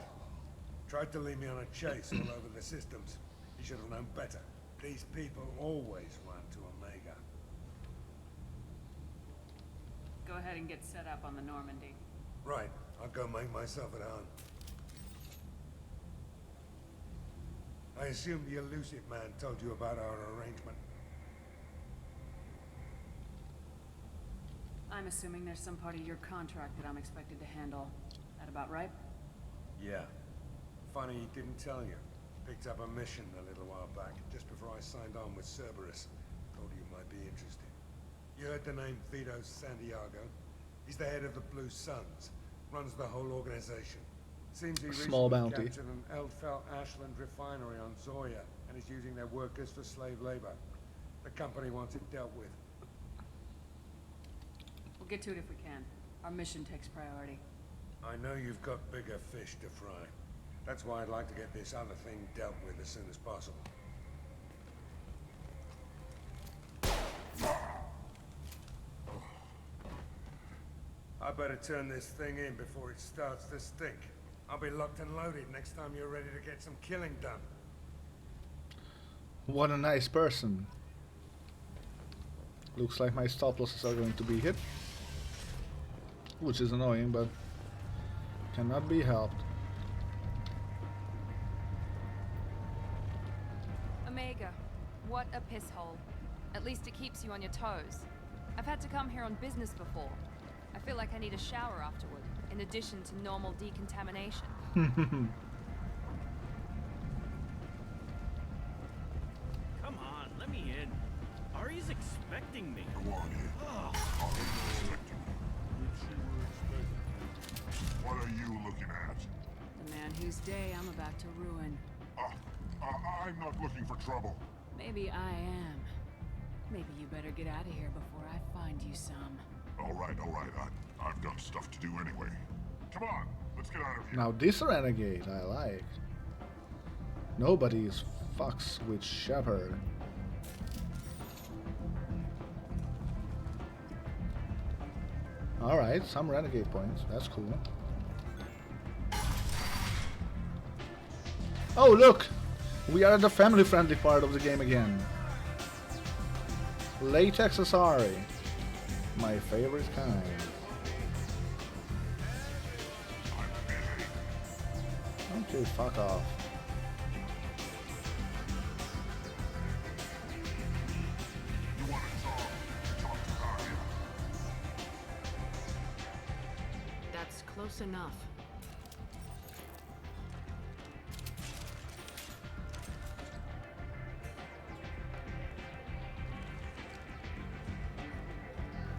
Tried to lead me on a chase all over the systems. You should have known better. These people always run to Omega. Go ahead and get set up on the Normandy. Right. I'll go make myself at home. I assume the elusive man told you about our arrangement. I'm assuming there's some part of your contract that I'm expected to handle. That about right? Yeah. Funny he didn't tell you. Picked up a mission a little while back, just before I signed on with Cerberus. Told you might be interested. You heard the name Vito Santiago? He's the head of the Blue Suns. Runs the whole organization. Seems he Small recently bounty. captured an Eldfell Ashland refinery on Zoya and is using their workers for slave labor. The company wants it dealt with. We'll get to it if we can. Our mission takes priority. I know you've got bigger fish to fry. That's why I'd like to get this other thing dealt with as soon as possible. I better turn this thing in before it starts to stink. I'll be locked and loaded next time you're ready to get some killing done. What a nice person. Looks like my stop losses are going to be hit. Which is annoying, but cannot be helped. Omega, what a piss hole. At least it keeps you on your toes. I've had to come here on business before. I feel like I need a shower afterward, in addition to normal decontamination. Come on, let me in. Ari's expecting me. Go on in. What are you looking at? The man whose day I'm about to ruin. I'm not looking for trouble. Maybe I am. Maybe you better get out of here before I find you some. All right. I've got stuff to do anyway. Come on, let's get out of here. Now this Renegade I like. Nobody fucks with Shepard. Alright, some Renegade points. That's cool. Oh look! We are at the family-friendly part of the game again. Latex Asari. My favorite kind. Okay, fuck off. You want to talk to Aria. That's close enough.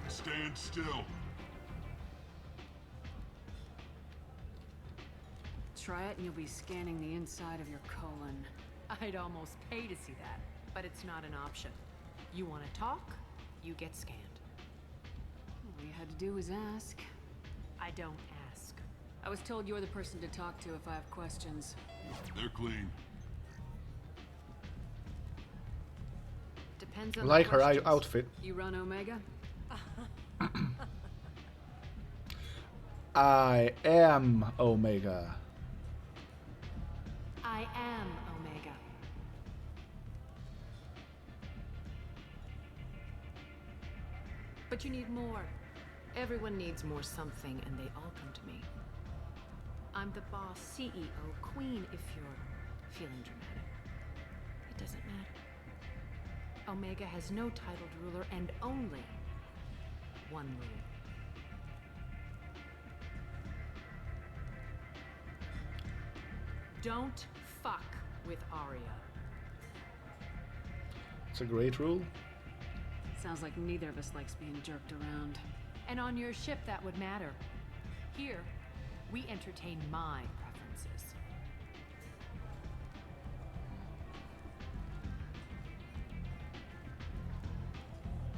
Stand still. Try it and you'll be scanning the inside of your colon. I'd almost pay to see that, but it's not an option. You want to talk, you get scanned. All you had to do was ask. I don't ask. I was told you're the person to talk to if I have questions. They're clean. Depends on Like the her questions. outfit. You run Omega? I am Omega. I am Omega. But you need more. Everyone needs more something, and they all come to me. I'm the boss, CEO, queen, if you're feeling dramatic. It doesn't matter. Omega has no titled ruler and only one rule. Don't fuck with Aria. It's a great rule. Sounds like neither of us likes being jerked around. And on your ship, that would matter. Here, we entertain my preferences.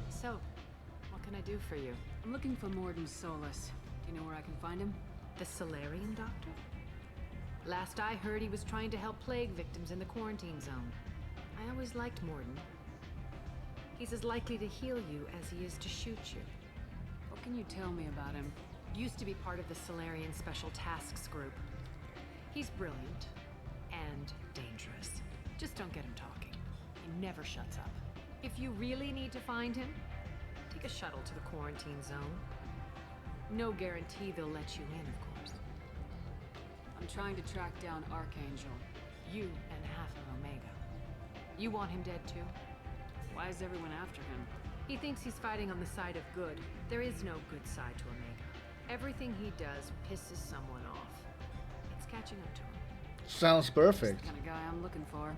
So, what can I do for you? I'm looking for Morden Solus. Do you know where I can find him? The Solarian doctor? Last I heard, he was trying to help plague victims in the quarantine zone. I always liked Morden. He's as likely to heal you as he is to shoot you. What can you tell me about him? Used to be part of the Solarian Special Tasks Group. He's brilliant and dangerous. Just don't get him talking. He never shuts up. If you really need to find him, take a shuttle to the quarantine zone. No guarantee they'll let you in, of course. I'm trying to track down Archangel. You and half of Omega. You want him dead too? Why is everyone after him? He thinks he's fighting on the side of good. There is no good side to Omega. Everything he does pisses someone off. It's catching up to him. Sounds perfect. That's the kind of guy I'm looking for.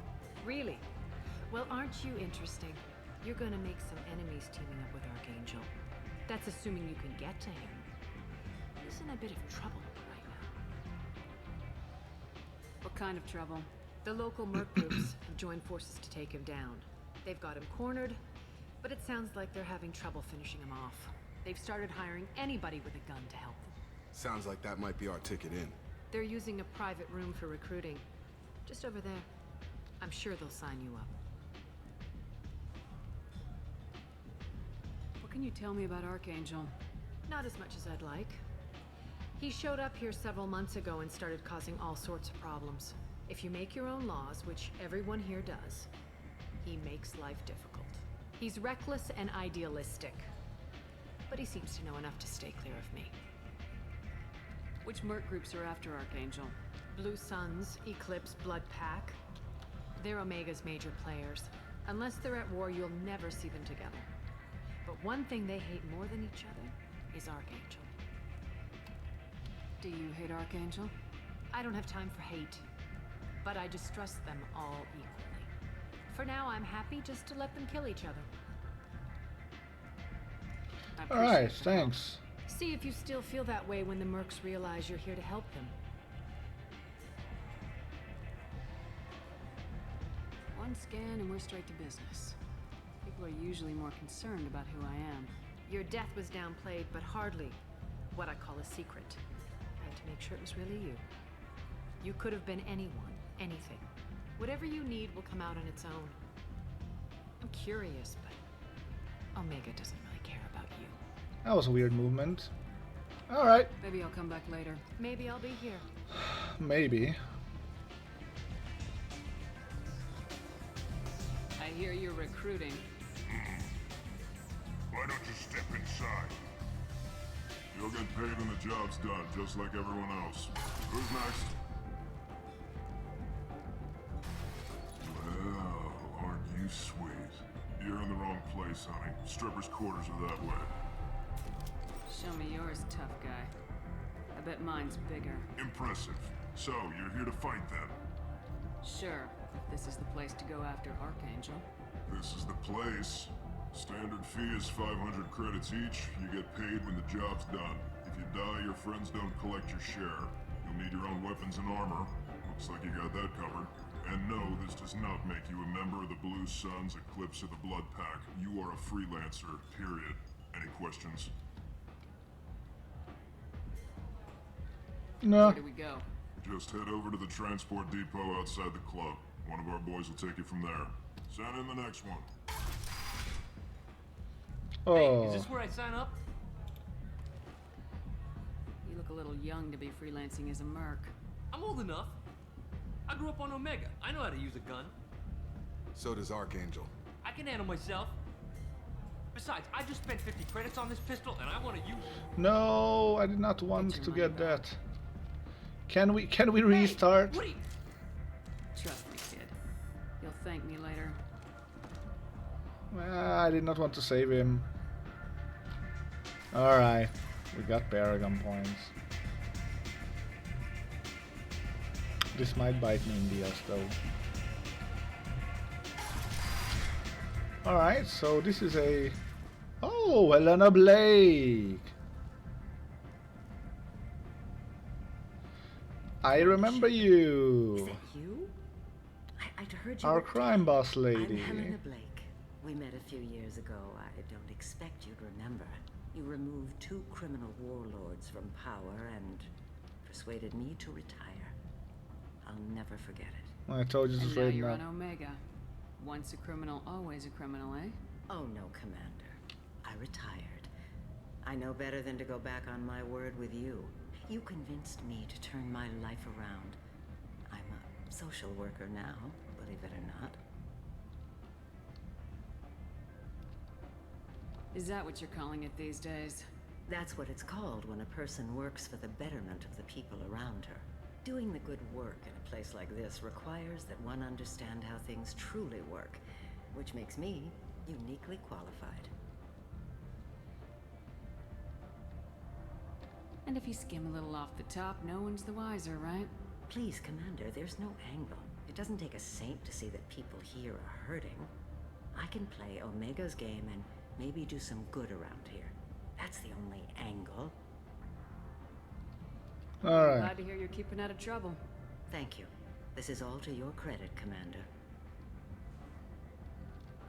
Really? Well, aren't you interesting? You're gonna make some enemies teaming up with Archangel. That's assuming you can get to him. He's in a bit of trouble right now. What kind of trouble? The local merc groups have joined forces to take him down. They've got him cornered, but it sounds like they're having trouble finishing him off. They've started hiring anybody with a gun to help them. Sounds like that might be our ticket in. They're using a private room for recruiting. Just over there. I'm sure they'll sign you up. What can you tell me about Archangel? Not as much as I'd like. He showed up here several months ago and started causing all sorts of problems. If you make your own laws, which everyone here does, he makes life difficult. He's reckless and idealistic. But he seems to know enough to stay clear of me. Which merc groups are after Archangel? Blue Suns, Eclipse, Blood Pack. They're Omega's major players. Unless they're at war, you'll never see them together. But one thing they hate more than each other is Archangel. Do you hate Archangel? I don't have time for hate. But I distrust them all equally. For now, I'm happy just to let them kill each other. Alright, thanks. See if you still feel that way when the mercs realize you're here to help them. One scan and we're straight to business. People are usually more concerned about who I am. Your death was downplayed, but hardly what I call a secret. I had to make sure it was really you. You could have been anyone, anything. Whatever you need will come out on its own. I'm curious, but Omega doesn't really care about you. That was a weird movement. Alright. Maybe I'll come back later. Maybe I'll be here. Maybe. I hear you're recruiting. Why don't you step inside? You'll get paid when the job's done, just like everyone else. Who's next? Well, aren't you sweet? You're in the wrong place, honey. Strippers' quarters are that way. Show me yours, tough guy. I bet mine's bigger. Impressive. So, you're here to fight then? Sure, if this is the place to go after Archangel. This is the place. Standard fee is 500 credits each. You get paid when the job's done. If you die, your friends don't collect your share. You'll need your own weapons and armor. Looks like you got that covered. And no, this does not make you a member of the Blue Suns, Eclipse, or the Blood Pack. You are a freelancer, period. Any questions? No. Where do we go? Just head over to the transport depot outside the club. One of our boys will take you from there. Send in the next one. Oh. Hey, is this where I sign up? You look a little young to be freelancing as a merc. I'm old enough. I grew up on Omega. I know how to use a gun. So does Archangel. I can handle myself. Besides, I just spent 50 credits on this pistol, and I want to use it. No, I did not want to get that. Can we restart? What are you... Trust me, kid. You'll thank me later. I did not want to save him. Alright, we got Paragon points. This might bite me in the ass though. Alright, so this is a... Oh, Helena Blake! I remember you! Is that you? I'd heard you Our were crime boss lady. I'm Helena Blake. We met a few years ago. I don't expect you'd remember. You removed 2 criminal warlords from power and persuaded me to retire. I'll never forget it. I told you to And now trade you're now. on Omega. Once a criminal, always a criminal, eh? Oh no, Commander. I retired. I know better than to go back on my word with you. You convinced me to turn my life around. I'm a social worker now, believe it or not. Is that what you're calling it these days? That's what it's called when a person works for the betterment of the people around her. Doing the good work in a place like this requires that one understand how things truly work, which makes me uniquely qualified. And if you skim a little off the top, no one's the wiser, right? Please, Commander, there's no angle. It doesn't take a saint to see that people here are hurting. I can play Omega's game and maybe do some good around here. That's the only angle. Alright. Glad to hear you're keeping out of trouble. Thank you. This is all to your credit, Commander.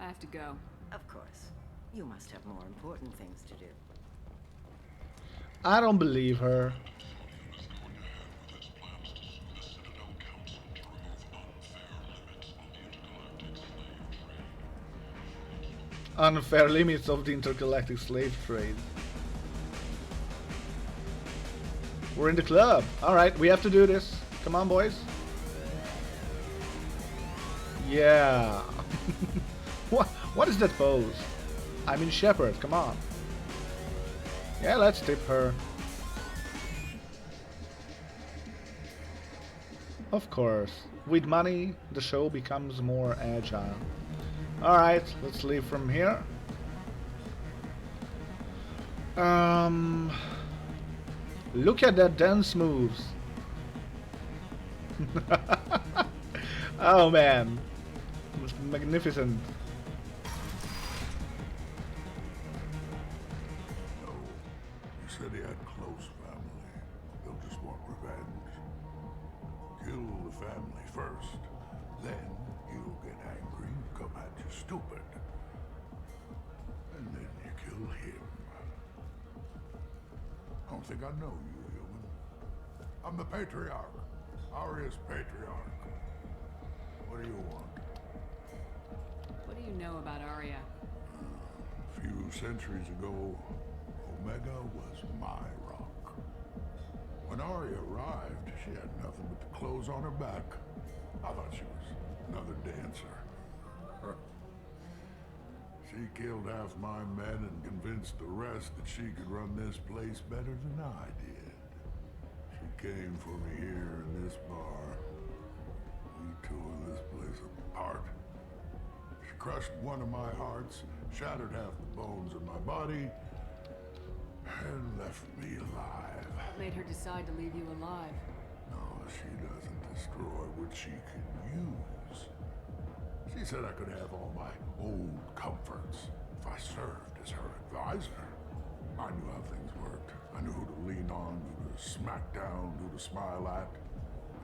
I have to go. Of course. You must have more important things to do. I don't believe her. Unfair limits of the intergalactic slave trade. We're in the club. Alright, we have to do this. Come on, boys. Yeah. What is that pose? I mean, Shepard, come on. Yeah, let's tip her. Of course. With money, the show becomes more agile. Alright, let's leave from here. Look at that dance moves. Oh man. It's magnificent. You said he had close family. They'll just want revenge. Kill the family first. Then he'll get angry and come at you stupid. And then you kill him. I don't think I know you, human. I'm the Patriarch. Aria's Patriarch. What do you want? What do you know about Aria? A few centuries ago, Omega was my rock. When Aria arrived, she had nothing but the clothes on her back. I thought she was another dancer. She killed half my men and convinced the rest that she could run this place better than I did. She came for me here in this bar. We tore this place apart. She crushed one of my hearts, shattered half the bones in my body, and left me alive. What made her decide to leave you alive? No, she doesn't destroy what she can use. She said I could have all my old comforts if I served as her advisor. I knew how things worked. I knew who to lean on, who to smack down, who to smile at.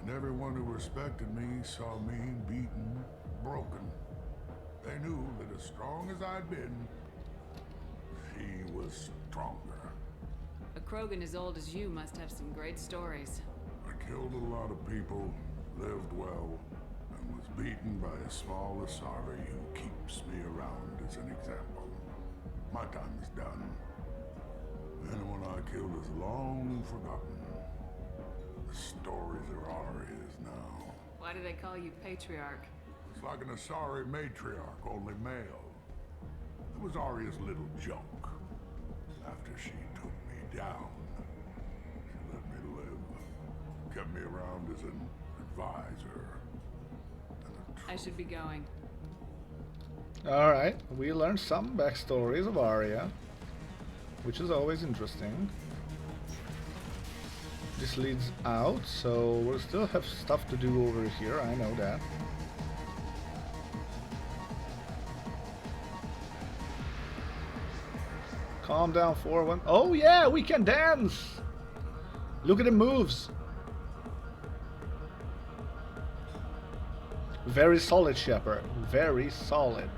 And everyone who respected me saw me beaten, broken. They knew that as strong as I'd been, she was stronger. A Krogan as old as you must have some great stories. I killed a lot of people, lived well, and was beaten by a small Asari who keeps me around as an example. My time is done. Anyone I killed is long forgotten. The stories are Aria's now. Why do they call you Patriarch? It's like an Asari matriarch, only male. It was Aria's little joke. After she took me down, she let me live. Kept me around as an advisor. I should be going. Alright, we learned some backstories of Aria, which is always interesting. This leads out, so we'll still have stuff to do over here, I know that. Calm down, 4-1. Oh yeah, we can dance! Look at the moves! Very solid, Shepard. Very solid.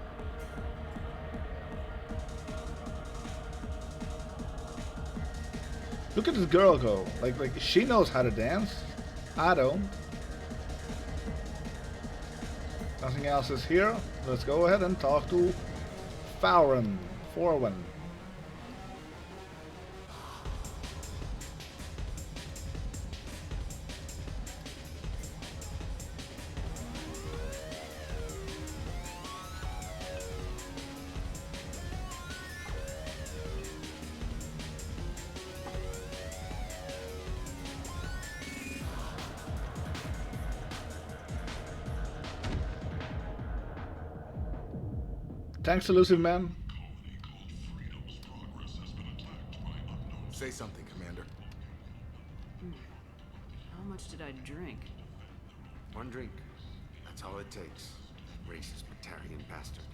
Look at this girl go. Like she knows how to dance. I don't. Nothing else is here. Let's go ahead and talk to Fauren. 4-1. Thanks, Elusive Man. Say something, Commander. How much did I drink? One drink. That's all it takes. Racist Batarian bastard.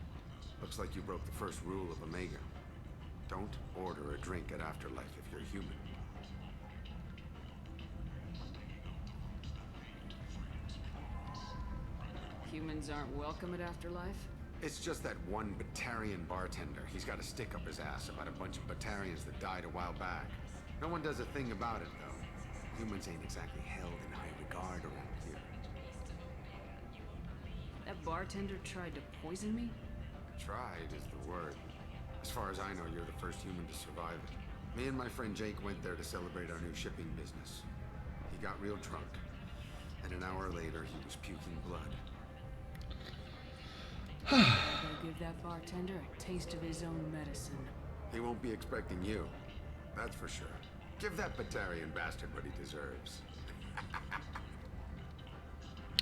Looks like you broke the first rule of Omega. Don't order a drink at Afterlife if you're human. Humans aren't welcome at Afterlife? It's just that one Batarian bartender. He's got a stick up his ass about a bunch of Batarians that died a while back. No one does a thing about it, though. Humans ain't exactly held in high regard around here. That bartender tried to poison me? Tried is the word. As far as I know, you're the first human to survive it. Me and my friend Jake went there to celebrate our new shipping business. He got real drunk, and an hour later he was puking blood. I gotta give that bartender a taste of his own medicine. He won't be expecting you. That's for sure. Give that Batarian bastard what he deserves.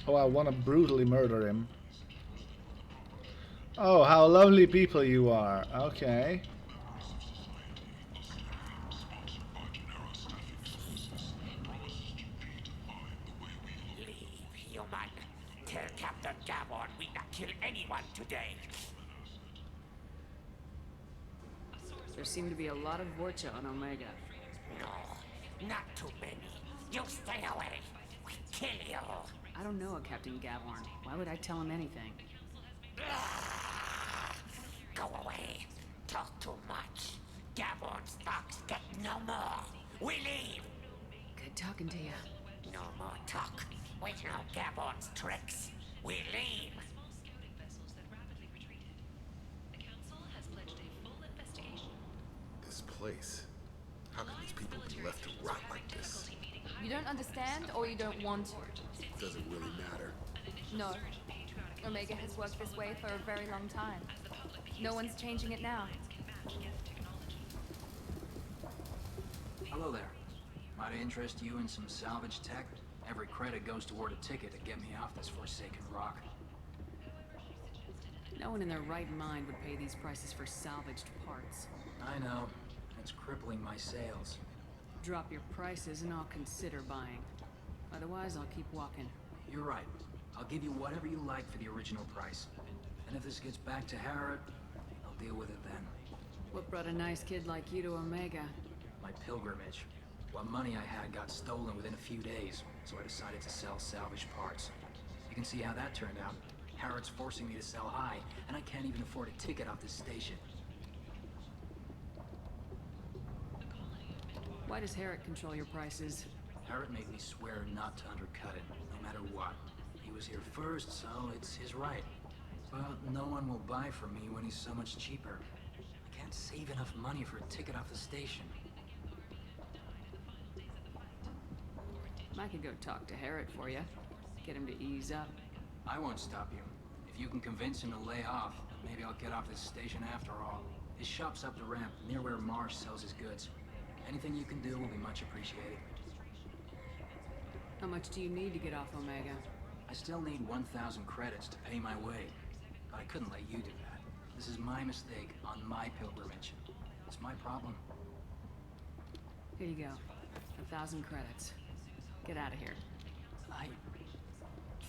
Oh, I want to brutally murder him. Oh, how lovely people you are. Okay. Leave, human. Tell Captain Gavon we not kill anyone today. There seem to be a lot of Vorcha on Omega. No, not too many. You stay away. We kill you. I don't know a Captain Gavon. Why would I tell him anything? Go away. Talk too much. Gavon's thugs get no more. We leave. Good talking to you. No more talk. We know Gavon's tricks. We leave. This place. How can these people be left to rot like this? You don't understand, or you don't want to? Doesn't really matter. No. Omega has worked this way for a very long time. No one's changing it now. Hello there. Might I interest you in some salvage tech? Every credit goes toward a ticket to get me off this forsaken rock. No one in their right mind would pay these prices for salvaged parts. I know. It's crippling my sales. Drop your prices and I'll consider buying. Otherwise, I'll keep walking. You're right. I'll give you whatever you like for the original price. And if this gets back to Harrod, I'll deal with it then. What brought a nice kid like you to Omega? My pilgrimage. What money I had got stolen within a few days, so I decided to sell salvaged parts. You can see how that turned out. Harrod's forcing me to sell high, and I can't even afford a ticket off this station. Why does Harrod control your prices? Harrod made me swear not to undercut it, no matter what. He was here first, so it's his right. But no one will buy from me when he's so much cheaper. I can't save enough money for a ticket off the station. I could go talk to Harrod for you. Get him to ease up. I won't stop you. If you can convince him to lay off, maybe I'll get off this station after all. His shop's up the ramp, near where Marsh sells his goods. Anything you can do will be much appreciated. How much do you need to get off Omega? I still need 1,000 credits to pay my way. But I couldn't let you do that. This is my mistake on my pilgrimage. It's my problem. Here you go. 1,000 credits. Get out of here.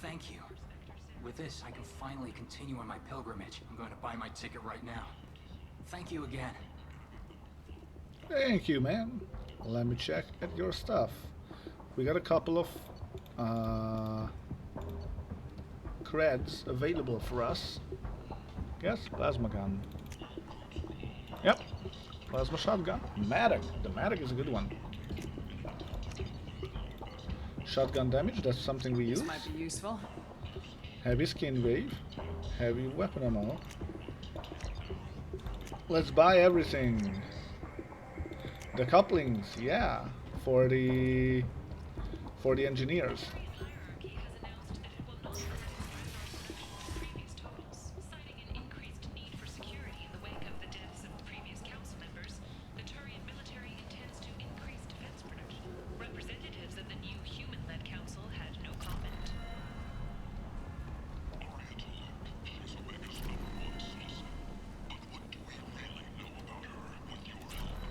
Thank you. With this, I can finally continue on my pilgrimage. I'm going to buy my ticket right now. Thank you again. Thank you, man. Let me check at your stuff. We got a couple of creds available for us. Yes, plasma gun. Yep, plasma shotgun. Medic. The medic is a good one. Shotgun damage, that's something we use. This might be useful. Heavy skin wave. Heavy weapon ammo. Let's buy everything. The couplings, yeah, for the engineers.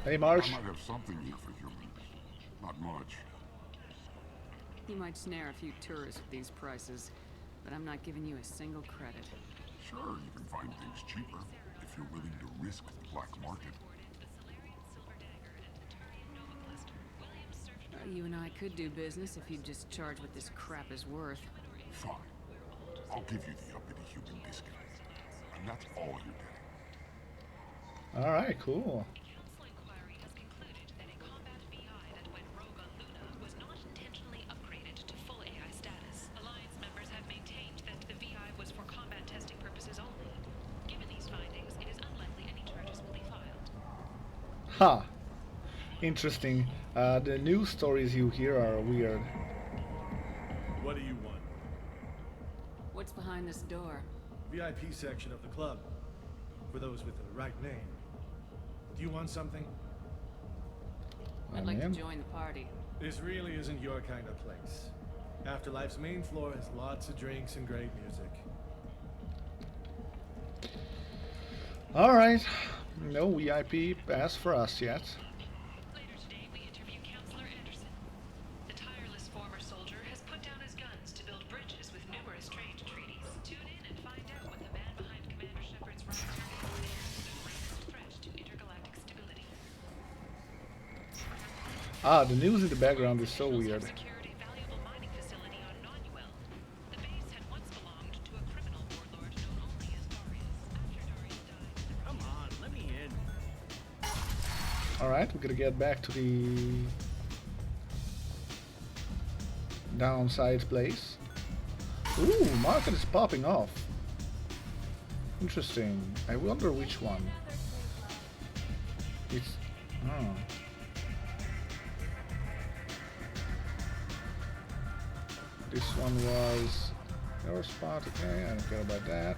Hey, Marsh. I might have something here for humans. Not much. You might snare a few tourists with these prices, but I'm not giving you a single credit. Sure, you can find things cheaper if you're willing to risk the black market. You and I could do business if you'd just charge what this crap is worth. Fine. I'll give you the uppity human discount. And that's all you're getting. Alright, cool. Ha! Interesting. The news stories you hear are weird. What do you want? What's behind this door? VIP section of the club. For those with the right name. Do you want something? I'd like to join the party. This really isn't your kind of place. Afterlife's main floor has lots of drinks and great music. Alright. No VIP pass for us yet. Later today, we interview Counselor Anderson. The tireless former soldier has put down his guns to build bridges with numerous trade treaties. Tune in and find out what the man behind Commander Shepard's rise is, the greatest threat to intergalactic stability. Ah, the news in the background is so weird. Alright, we're gonna get back to the downside place. Ooh, market is popping off. Interesting. I wonder which one. It's... oh. This one was your spot, okay, I don't care about that.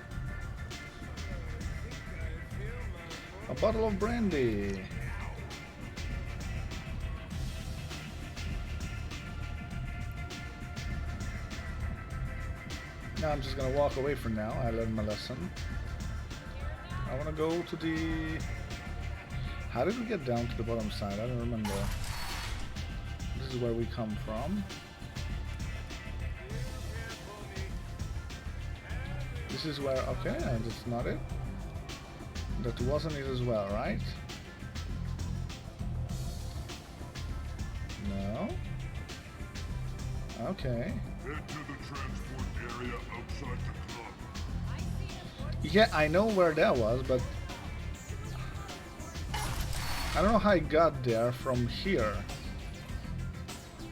A bottle of brandy. Now I'm just gonna walk away for now. I learned my lesson. I wanna go to the... How did we get down to the bottom side? I don't remember. This is where we come from. This is where... okay, that's not it. That wasn't it as well, right? No. Okay. Head to the transport area outside the club. Yeah, I know where that was, but I don't know how I got there from here.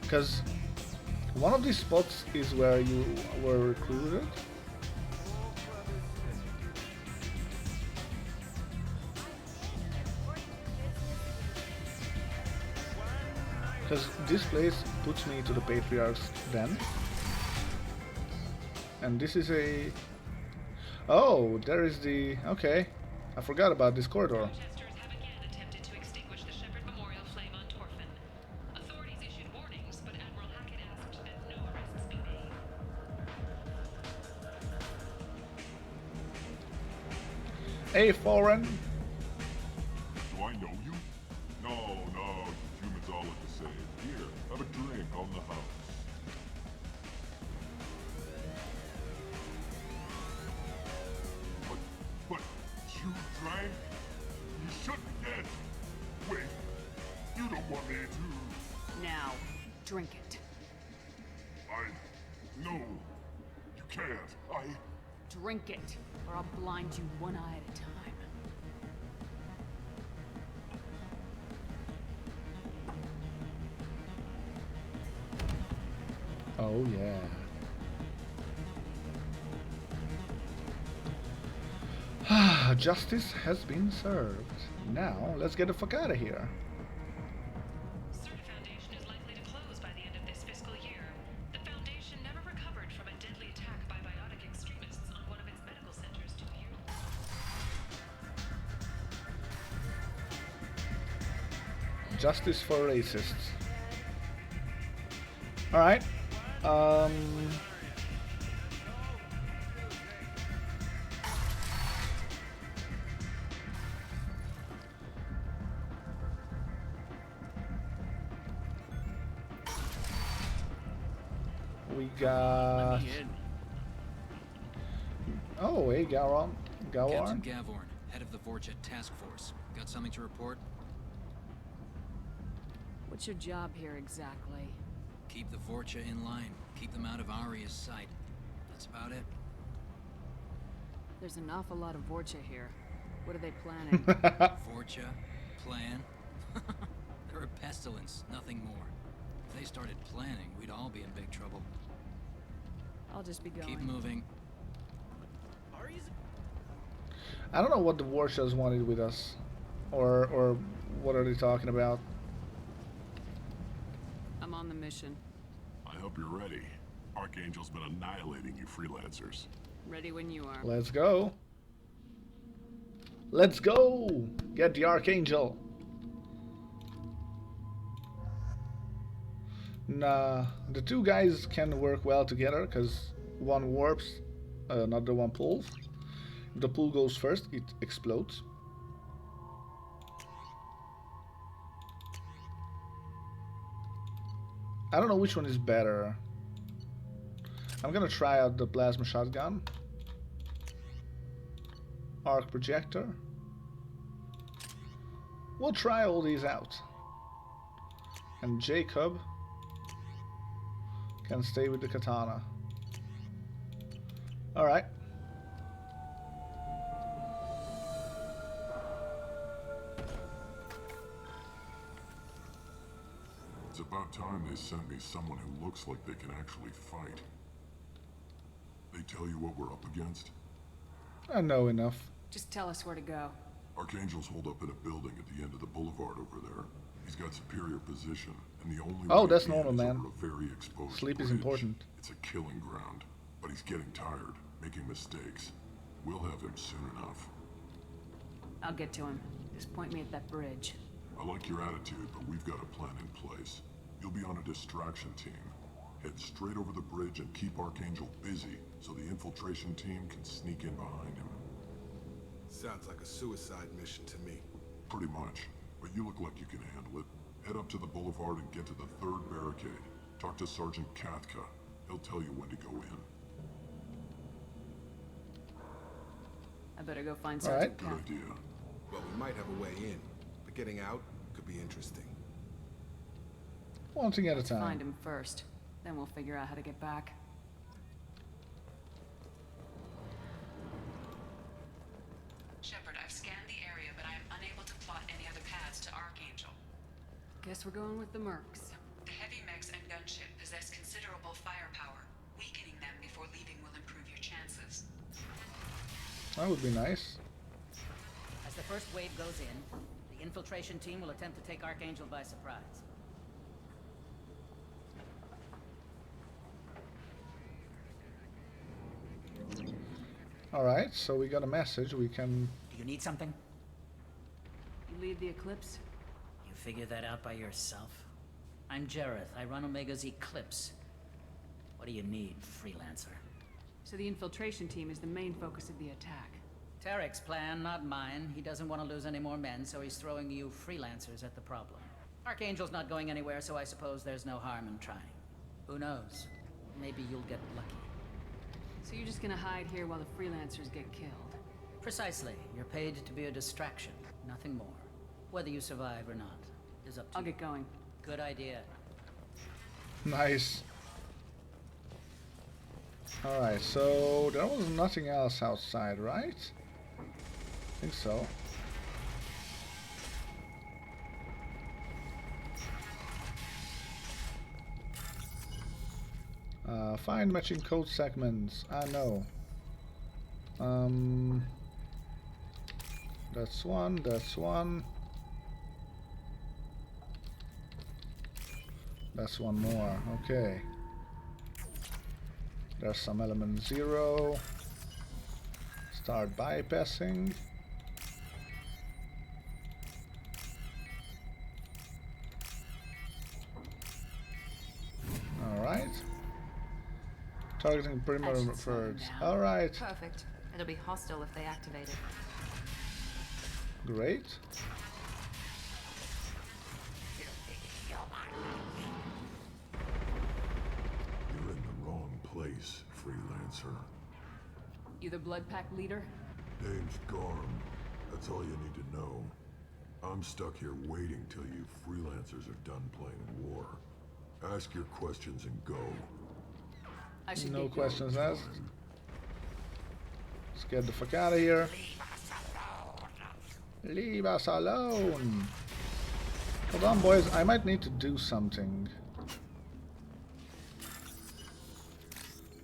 Because one of these spots is where you were recruited. Because this place puts me to the Patriarch's den. And this is a... oh, there is the... okay. I forgot about this corridor. Protesters have again attempted to extinguish the Shepard Memorial flame on Torfin. Authorities issued warnings, but Admiral Hackett asked that no arrests be made. Hey, foreign. Do I know you? No, humans all look the same. Here, have a drink on the house. But you drank? You shouldn't get. Wait, you don't want me to. Now, drink it. No, you can't. Drink it, or I'll blind you one eye at a time. Oh yeah. Justice has been served. Now, let's get the fuck out of here. CERTA Foundation is likely to close by the end of this fiscal year. The Foundation never recovered from a deadly attack by biotic extremists on one of its medical centers 2 years ago. Justice for racists. Alright. we got... Oh, hey, Gawar. Captain Gavorn, head of the Vorcha task force. Got something to report? What's your job here exactly? Keep the Vorcha in line. Keep them out of Aria's sight. That's about it. There's an awful lot of Vorcha here. What are they planning? Vorcha? Plan? They're a pestilence, nothing more. If they started planning, we'd all be in big trouble. I'll just be going. Keep moving. I don't know what the Warshas wanted with us. Or what are they talking about? I'm on the mission. I hope you're ready. Archangel's been annihilating you freelancers. Ready when you are. Let's go. Let's go! Get the Archangel. Nah, the two guys can work well together because one warps, another one pulls. If the pull goes first, it explodes. I don't know which one is better. I'm gonna try out the plasma shotgun. Arc projector. We'll try all these out. And Jacob can stay with the katana. Alright. It's about time they sent me someone who looks like they can actually fight. They tell you what we're up against? I know enough. Just tell us where to go. Archangel's holed up in a building at the end of the boulevard over there. He's got superior position, and the only Oh, way that's in normal, is man. over a very exposed Sleep is bridge. important. It's a killing ground, but he's getting tired, making mistakes. We'll have him soon enough. I'll get to him. Just point me at that bridge. I like your attitude, but we've got a plan in place. You'll be on a distraction team. Head straight over the bridge and keep Archangel busy so the infiltration team can sneak in behind him. Sounds like a suicide mission to me. Pretty much, but you look like you can handle it. Head up to the boulevard and get to the third barricade. Talk to Sergeant Kathka. He'll tell you when to go in. I better go find All right. Sergeant Good Kath. idea. Well, we might have a way in, but getting out could be interesting. One thing at a time. Find him first. Then we'll figure out how to get back. Shepard, I've scanned the area, but I am unable to plot any other paths to Archangel. Guess we're going with the mercs. The heavy mechs and gunship possess considerable firepower. Weakening them before leaving will improve your chances. That would be nice. As the first wave goes in, the infiltration team will attempt to take Archangel by surprise. Alright, so we got a message. We can... Do you need something? You lead the Eclipse? You figure that out by yourself? I'm Jareth. I run Omega's Eclipse. What do you need, freelancer? So the infiltration team is the main focus of the attack. Tarek's plan, not mine. He doesn't want to lose any more men, so he's throwing you freelancers at the problem. Archangel's not going anywhere, so I suppose there's no harm in trying. Who knows? Maybe you'll get lucky. So you're just gonna hide here while the freelancers get killed? Precisely. You're paid to be a distraction, nothing more. Whether you survive or not is up to you. I'll get going. Good idea. Nice. Alright, so there was nothing else outside, right? I think so. Find matching code segments. I know. That's one, that's one. That's one more, okay. There's some element 0. Start bypassing. Alright. Targeting perimeter first. Alright. Perfect. It'll be hostile if they activate it. Great. You're in the wrong place, freelancer. You the Blood Pack leader? Name's Garm. That's all you need to know. I'm stuck here waiting till you freelancers are done playing war. Ask your questions and go. No questions asked. Let's get the fuck out of here. Leave us alone. Hold on, boys. I might need to do something.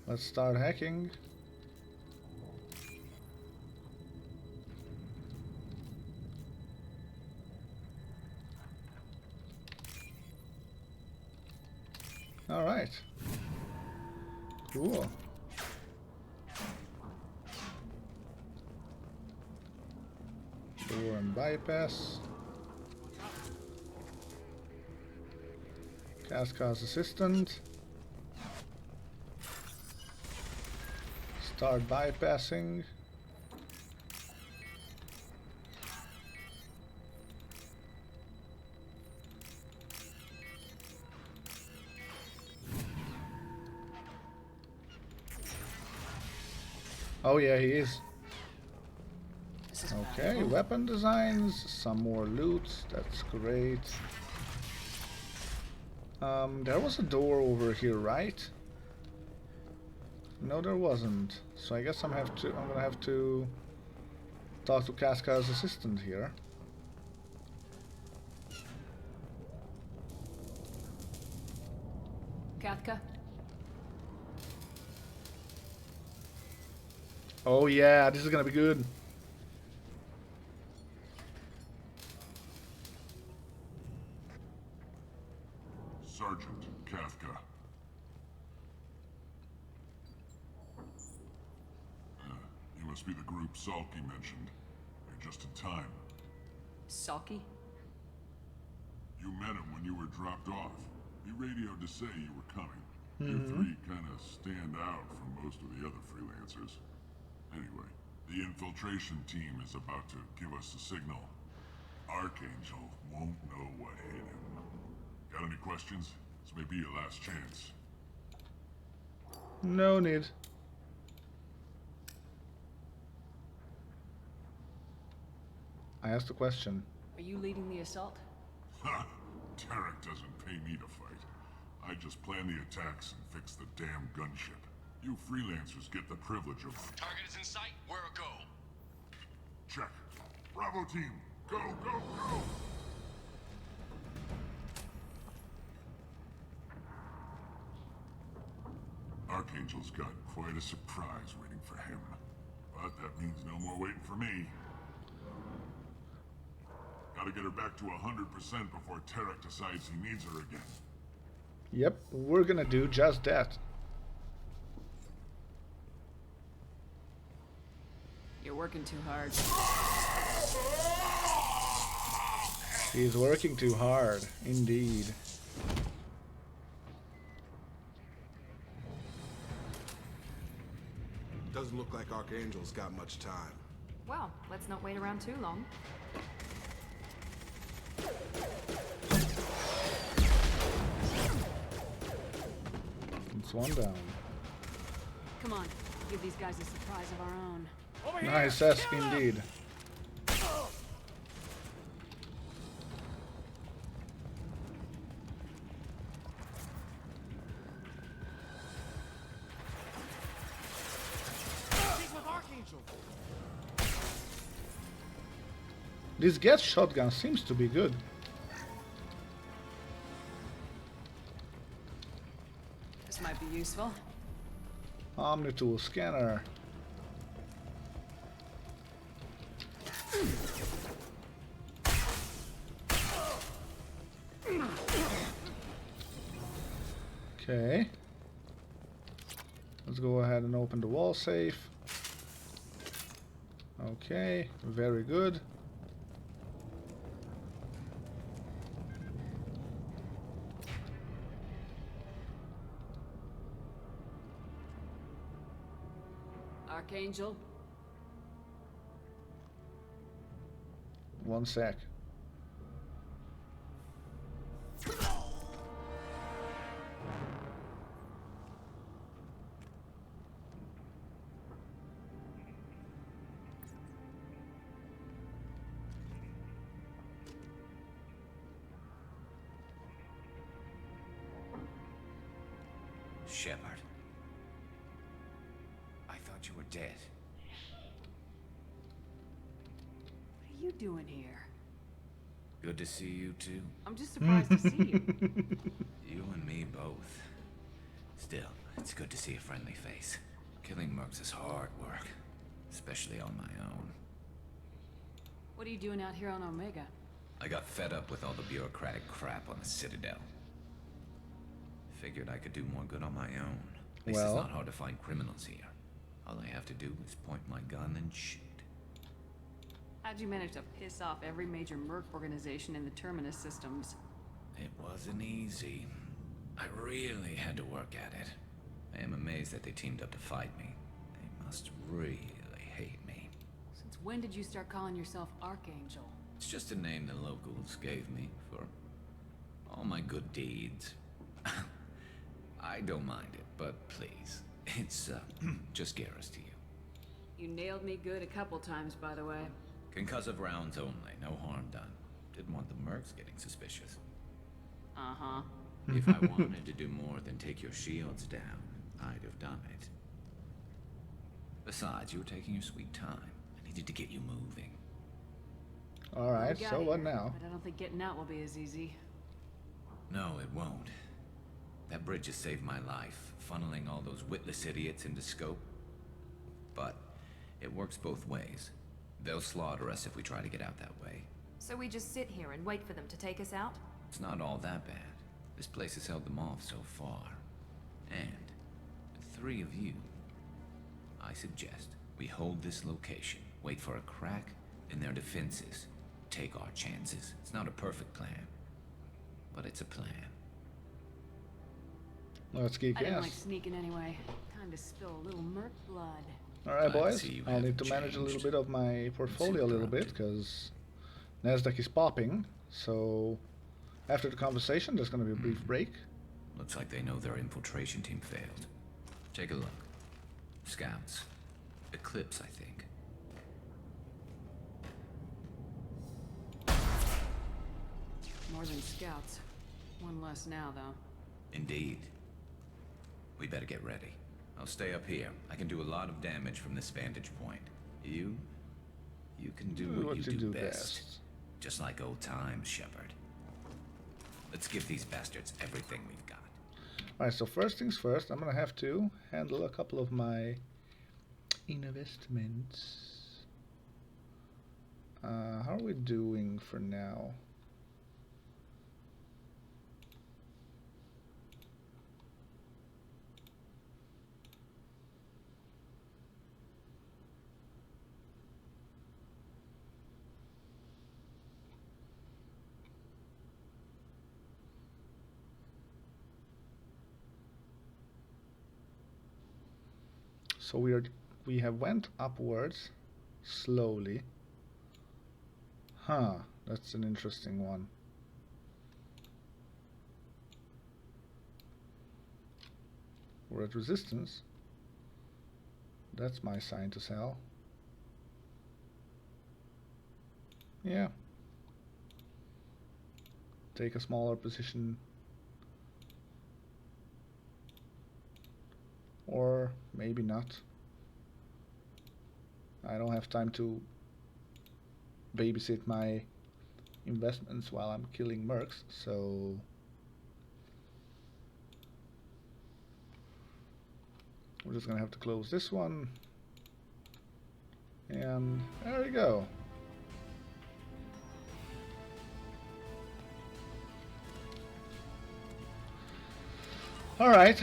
Let's start hacking. All right. Cool. Door and bypass. Casca's assistant. Start bypassing. Oh yeah, he is. Okay, weapon designs, some more loot, that's great. There was a door over here, right? No, there wasn't. So I guess I'm gonna have to talk to Casca's assistant here. Kathka? Oh yeah, this is gonna be good. Sergeant Kathka. You must be the group Salky mentioned. You're just in time. Salky? You met him when you were dropped off. He radioed to say you were coming. You three kind of stand out from most of the other freelancers. Anyway, the infiltration team is about to give us a signal. Archangel won't know what hit him. Got any questions? This may be your last chance. No need. I asked a question. Are you leading the assault? Ha! Tarek doesn't pay me to fight. I just plan the attacks and fix the damn gunship. You freelancers get the privilege of... Target is in sight. Where a go? Check. Bravo team, go, go, go! Archangel's got quite a surprise waiting for him. But that means no more waiting for me. Gotta get her back to 100% before Tarek decides he needs her again. Yep, we're gonna do just that. You're working too hard. He's working too hard, indeed. Doesn't look like Archangel's got much time. Well, let's not wait around too long. It's one down. Come on, give these guys a surprise of our own. Nice, yes, indeed. This gas shotgun seems to be good. This might be useful. Omni-tool scanner. Okay. Let's go ahead and open the wall safe. Okay, very good. Archangel? One sec. Shepard. I thought you were dead. What are you doing here? Good to see you too. I'm just surprised to see you. You and me both. Still, it's good to see a friendly face. Killing mercs is hard work, especially on my own. What are you doing out here on Omega? I got fed up with all the bureaucratic crap on the Citadel. Figured I could do more good on my own. At least it's not hard to find criminals here. All I have to do is point my gun and shoot. How'd you manage to piss off every major merc organization in the Terminus systems? It wasn't easy. I really had to work at it. I am amazed that they teamed up to fight me. They must really hate me. Since when did you start calling yourself Archangel? It's just a name the locals gave me for all my good deeds. I don't mind it, but please, it's just Garrus to you. You nailed me good a couple times, by the way. Concussive rounds only, no harm done. Didn't want the mercs getting suspicious. Uh-huh. If I wanted to do more than take your shields down, I'd have done it. Besides, you were taking your sweet time. I needed to get you moving. Alright, We got so what here, now? But I don't think getting out will be as easy. No, it won't. That bridge has saved my life, funneling all those witless idiots into scope. But it works both ways. They'll slaughter us if we try to get out that way. So we just sit here and wait for them to take us out? It's not all that bad. This place has held them off so far. And the three of you, I suggest we hold this location, wait for a crack in their defenses, take our chances. It's not a perfect plan, but it's a plan. Let's kick I didn't ass. like sneaking anyway. Time to spill a little merc blood. Alright, Glad to boys. see you I'll need haven't to manage a little changed. bit of my portfolio a little bit, because Nasdaq is popping. So after the conversation, there's going to be a brief break. Looks like they know their infiltration team failed. Take a look. Scouts. Eclipse, I think. More than scouts. One less now, though. Indeed. We better get ready. I'll stay up here. I can do a lot of damage from this vantage point. You can do what you do best. Just like old times, Shepard. Let's give these bastards everything we've got. Alright, so first things first, I'm going to have to handle a couple of my investments. How are we doing for now? So we have went upwards slowly. Huh, that's an interesting one. We're at resistance. That's my sign to sell. Yeah. Take a smaller position. Or maybe not. I don't have time to babysit my investments while I'm killing mercs, so we're just gonna have to close this one. And there we go. All right.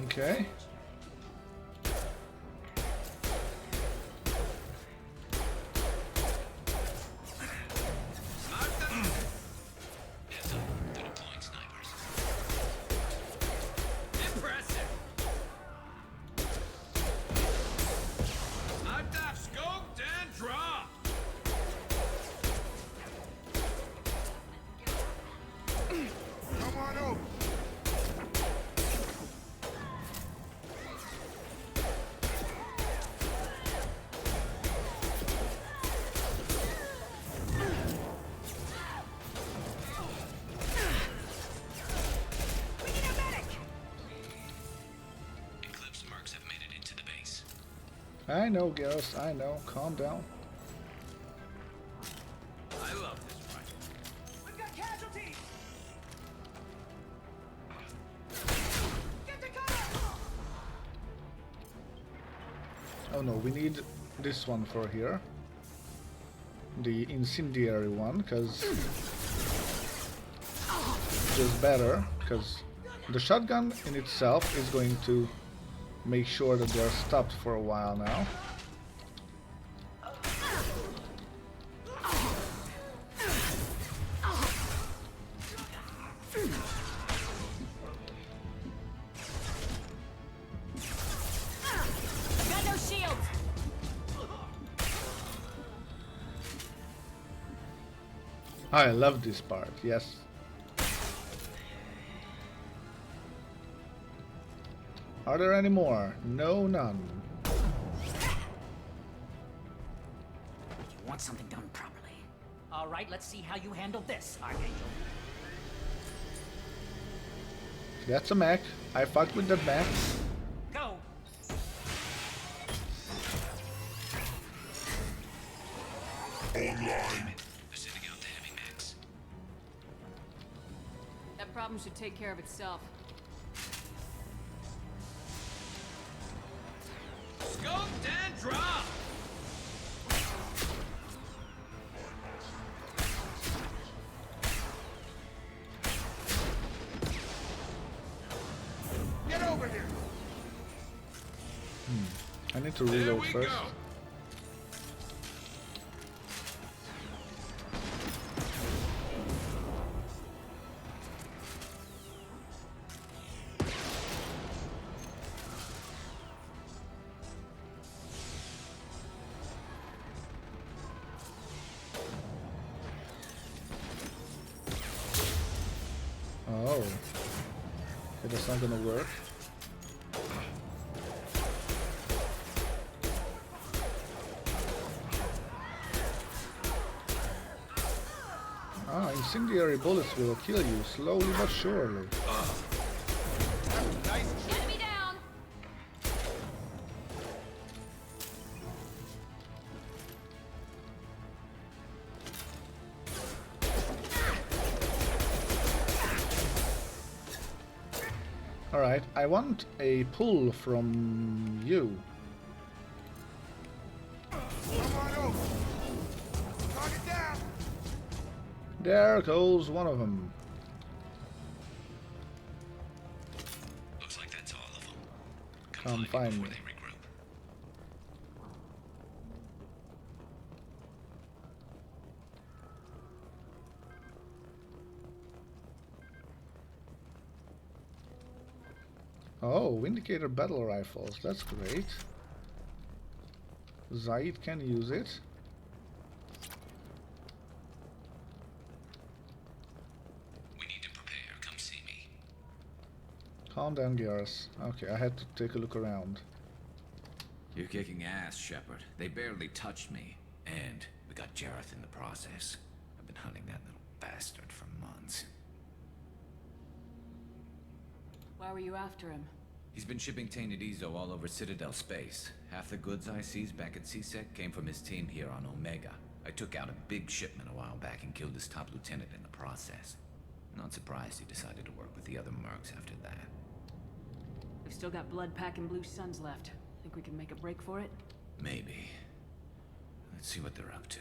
Okay. I know, Garrus, I know. Calm down. I love this fight. We've got casualties! Get the cover! Oh no, we need this one for here. The incendiary one, because just better, because the shotgun in itself is going to make sure that they're stopped for a while now. Got no shields! I love this part, yes. Are there any more? No, none. You want something done properly. All right, let's see how you handle this, Archangel. That's a mech. I fucked with that mech. Go! Online. They're sending out the heavy mechs. That problem should take care of itself. Scoped and dropped! Get over here! I need to reload first. Oh. Okay, that's not gonna work. Ah, incendiary bullets will kill you, slowly but surely. Enemy down! Alright, I want a pull from you. Target down! There goes one of them. Looks like that's all of them. Come find me. They regroup. Oh, indicator battle rifles, that's great. Zaid can use it. We need to prepare. Come see me. Calm down, Garrus. Okay, I had to take a look around. You're kicking ass, Shepard. They barely touched me. And we got Jareth in the process. I've been hunting that little bastard for months. Why were you after him? He's been shipping tainted Ezo all over Citadel space. Half the goods I seized back at CSEC came from his team here on Omega. I took out a big shipment a while back and killed his top lieutenant in the process. Not surprised he decided to work with the other mercs after that. We've still got blood pack and blue suns left. Think we can make a break for it? Maybe. Let's see what they're up to.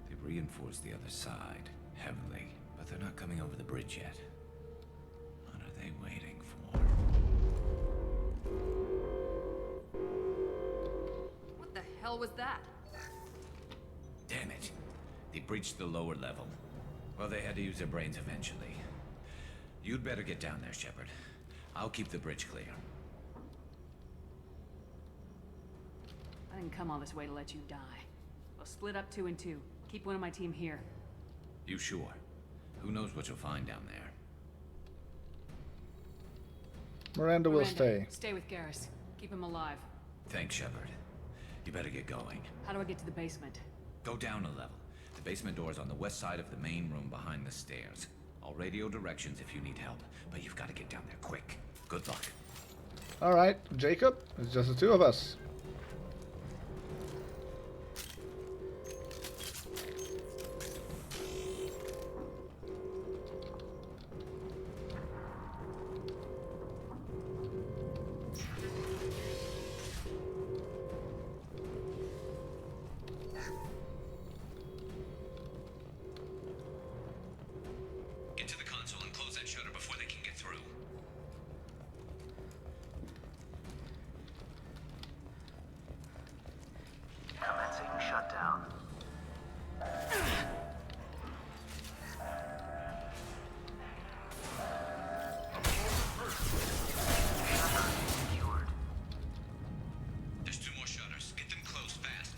They've reinforced the other side, heavily, but they're not coming over the bridge yet. What are they waiting for? What the hell was that? Damn it. They breached the lower level. Well, they had to use their brains eventually. You'd better get down there, Shepard. I'll keep the bridge clear. I didn't come all this way to let you die. We'll split up 2 and 2. Keep one of my team here. You sure? Who knows what you'll find down there? Miranda will stay. Stay with Garrus. Keep him alive. Thanks, Shepard. You better get going. How do I get to the basement? Go down a level. The basement door's on the west side of the main room behind the stairs. I'll radio directions if you need help, but you've got to get down there quick. Good luck. Alright, Jacob, it's just the two of us. Get to the console and close that shutter before they can get through. Commencing shutdown. There's two more shutters. Get them closed fast.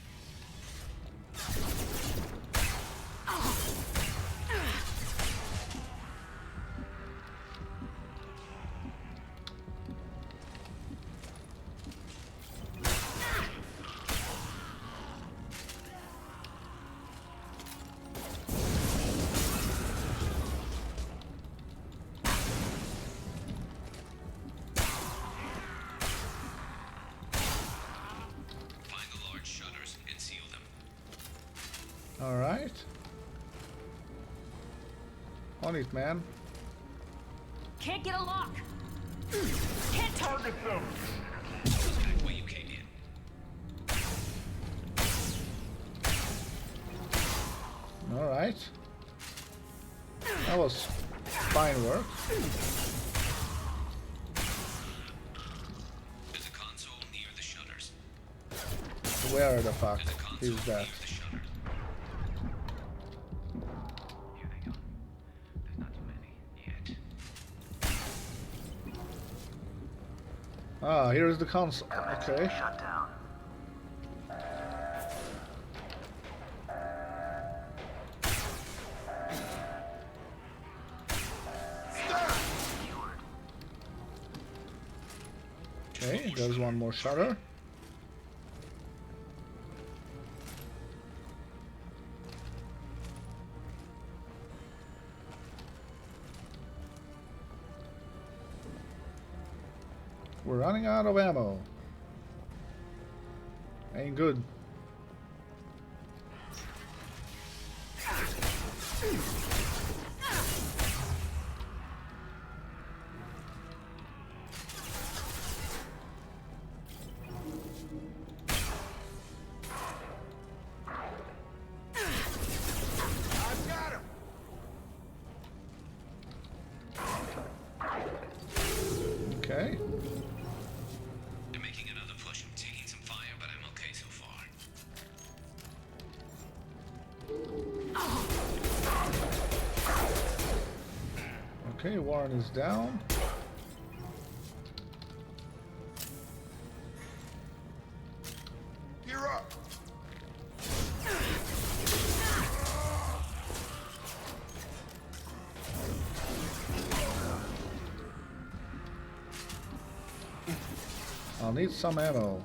Find the large shutters and seal them. Alright. On it, man. Can't get a lock. Can't target them. Goes back where you came in. Alright. That was fine work. There's a console near the shutters. Where the fuck is that? Here they go. There's not too many yet. Ah, here is the console. Okay. Shutdown. Okay, there's one more shutter. We're running out of ammo. Ain't good. I've got him. Okay. They're making another push. I'm taking some fire, but I'm okay so far. Okay, Warren is down. Gear up. I'll need some ammo.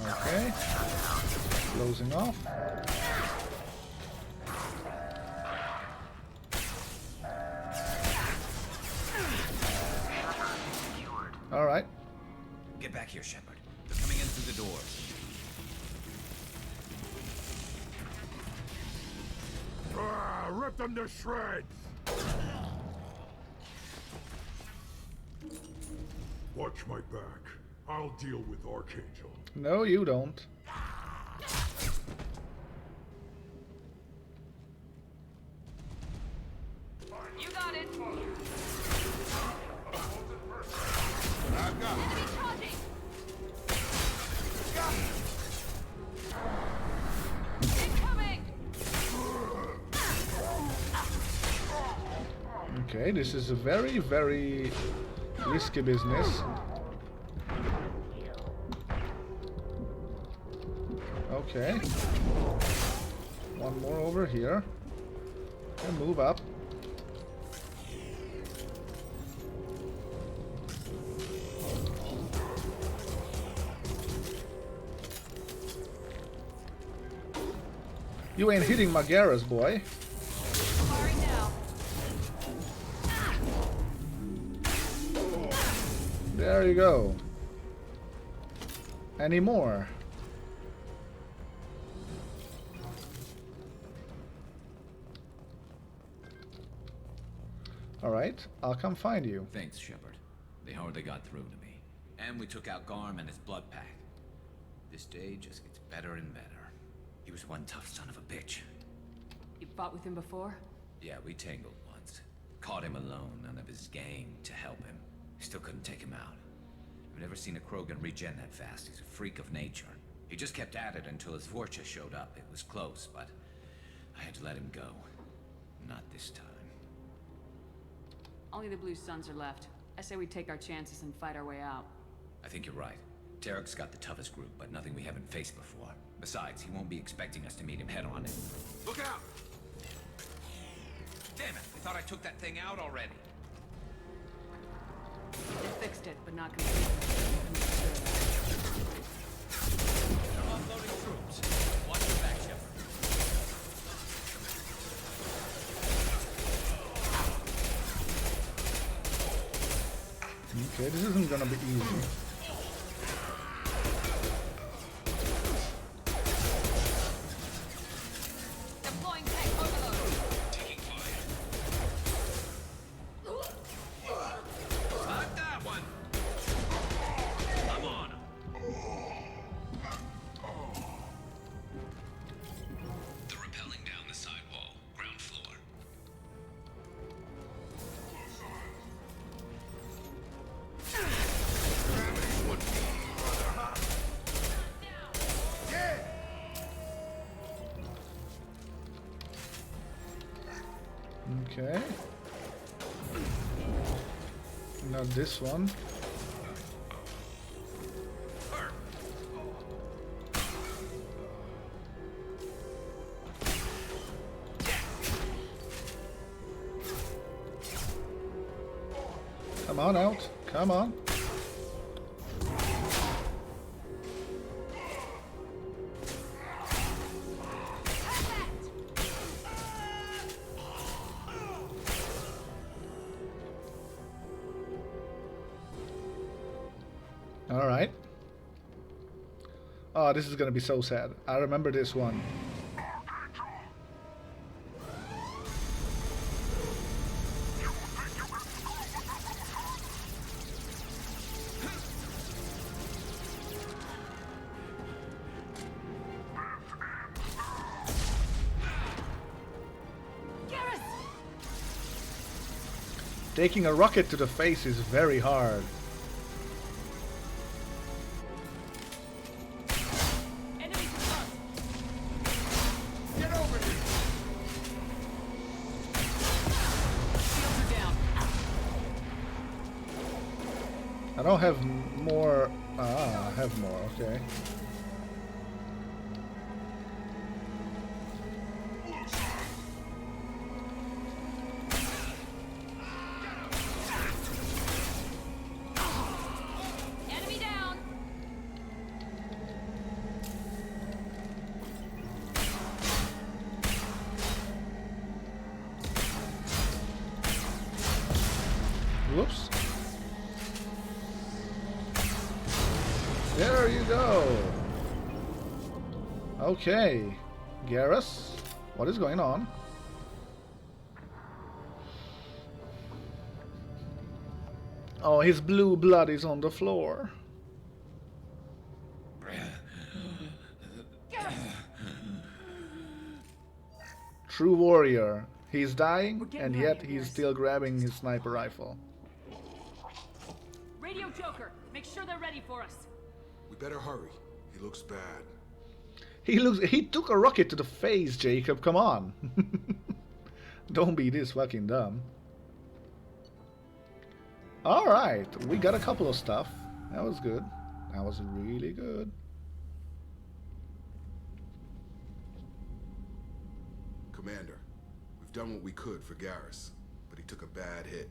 Okay. Closing off. Alright. Get back here, Shepard. They're coming in through the doors. Rip them to shreds! Watch my back. I'll deal with Archangel. No, you don't. You got it. I've got him. Enemy charging. Got him. Incoming. Okay, this is a very, very risky business. Okay. One more over here. And move up. You ain't hitting my Garrus, boy. Firing now. There you go. Any more? Alright, I'll come find you. Thanks, Shepard. They hardly got through to me. And we took out Garm and his blood pack. This day just gets better and better. He was one tough son of a bitch. You fought with him before? Yeah, we tangled once. Caught him alone, none of his gang to help him. Still couldn't take him out. I've never seen a Krogan regen that fast. He's a freak of nature. He just kept at it until his Vorcha showed up. It was close, but I had to let him go. Not this time. Only the Blue Suns are left. I say we take our chances and fight our way out. I think you're right. Tarek's got the toughest group, but nothing we haven't faced before. Besides, he won't be expecting us to meet him head-on. Look out! Damn it! I thought I took that thing out already. They fixed it, but not completely. They're offloading troops. Watch your back, Shepard. Okay, this isn't gonna be easy. Deploying tank overload. Taking fire. Not that one. I'm on him. They're rappelling down the side wall, ground floor. Okay. Not this one. Come on out. Come on. Alright. Oh, this is gonna be so sad. I remember this one. Taking a rocket to the face is very hard. I don't have more. Ah, I have more. Okay. Enemy down. Whoops. There you go. Okay. Garrus, what is going on? Oh, his blue blood is on the floor. True warrior. He's dying, and yet he's still grabbing his sniper rifle. Radio Joker, make sure they're ready for us. We better hurry. He looks bad. He took a rocket to the face, Jacob. Come on. Don't be this fucking dumb. Alright, we got a couple of stuff. That was good. That was really good. Commander, we've done what we could for Garrus, but he took a bad hit.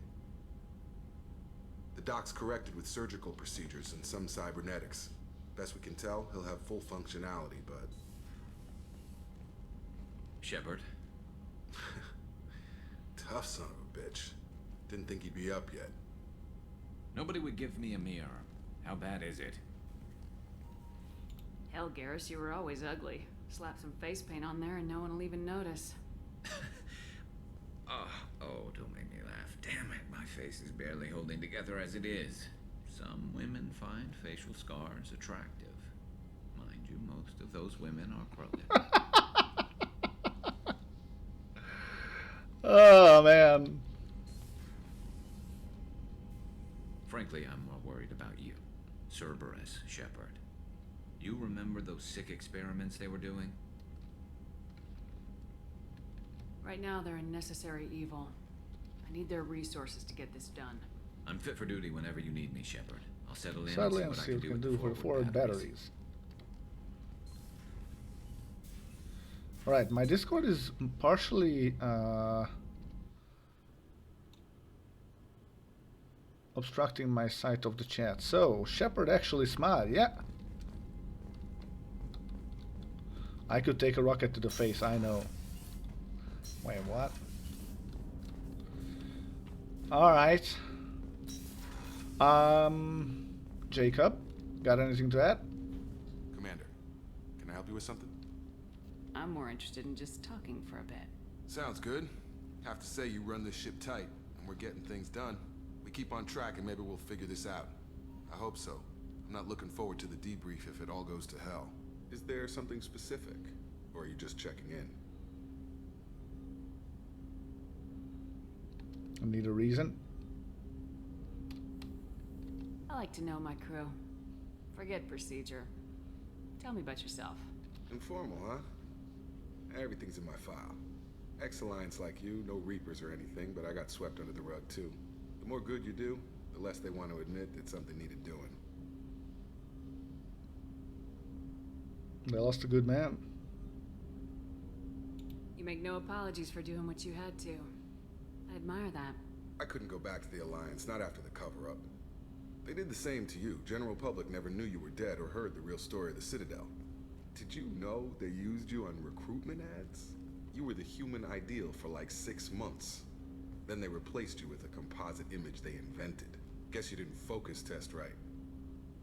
The doc's corrected with surgical procedures and some cybernetics. Best we can tell, he'll have full functionality, but... Shepard? Tough son of a bitch. Didn't think he'd be up yet. Nobody would give me a mirror. How bad is it? Hell, Garrus, you were always ugly. Slap some face paint on there and no one will even notice. Oh, don't make me laugh. Damn it, my face is barely holding together as it is. Some women find facial scars attractive. Mind you, most of those women are crooked. Oh, man. Frankly, I'm more worried about you, Cerberus Shepard. You remember those sick experiments they were doing? Right now, they're a necessary evil. I need their resources to get this done. I'm fit for duty whenever you need me, Shepard. I'll settle in Settle and in, see see what I can do for with the the forward batteries. batteries. Alright, my Discord is partially obstructing my sight of the chat. So, Shepard actually smiled, yeah. I could take a rocket to the face, I know. Wait, what? Alright. Jacob, got anything to add? Commander, can I help you with something? I'm more interested in just talking for a bit. Sounds good. Have to say you run this ship tight, and we're getting things done. We keep on track and maybe we'll figure this out. I hope so. I'm not looking forward to the debrief if it all goes to hell. Is there something specific? Or are you just checking in? I need a reason. I like to know my crew. Forget procedure. Tell me about yourself. Informal, huh? Everything's in my file. Ex-Alliance like you, no Reapers or anything, but I got swept under the rug too. The more good you do, the less they want to admit that something needed doing. They lost a good man. You make no apologies for doing what you had to. I admire that. I couldn't go back to the Alliance, not after the cover-up. They did the same to you. General public never knew you were dead or heard the real story of the Citadel. Did you know they used you on recruitment ads? You were the human ideal for like 6 months. Then they replaced you with a composite image they invented. Guess you didn't focus test right.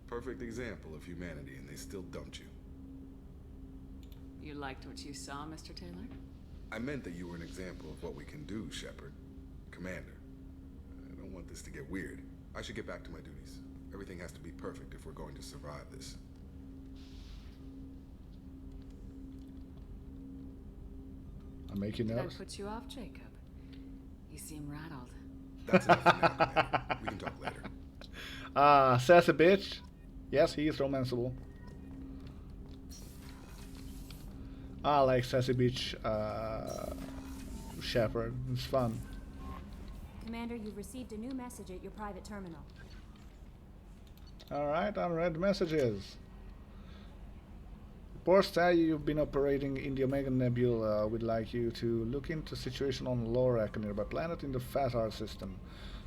Perfect example of humanity, and they still dumped you. You liked what you saw, Mr. Taylor? I meant that you were an example of what we can do, Shepard. Commander. I don't want this to get weird. I should get back to my duties. Everything has to be perfect if we're going to survive this. I'm making Did notes. I put you off, Jacob? You seem rattled. That's enough for now, Commander. We can talk later. Sassy bitch. Yes, he is romanceable. I like sassy bitch Shepard. It's fun. Commander, you've received a new message at your private terminal. Alright, unread messages. Reports tell you you've been operating in the Omega Nebula. We'd like you to look into the situation on Lorak, a nearby planet in the Fassar system.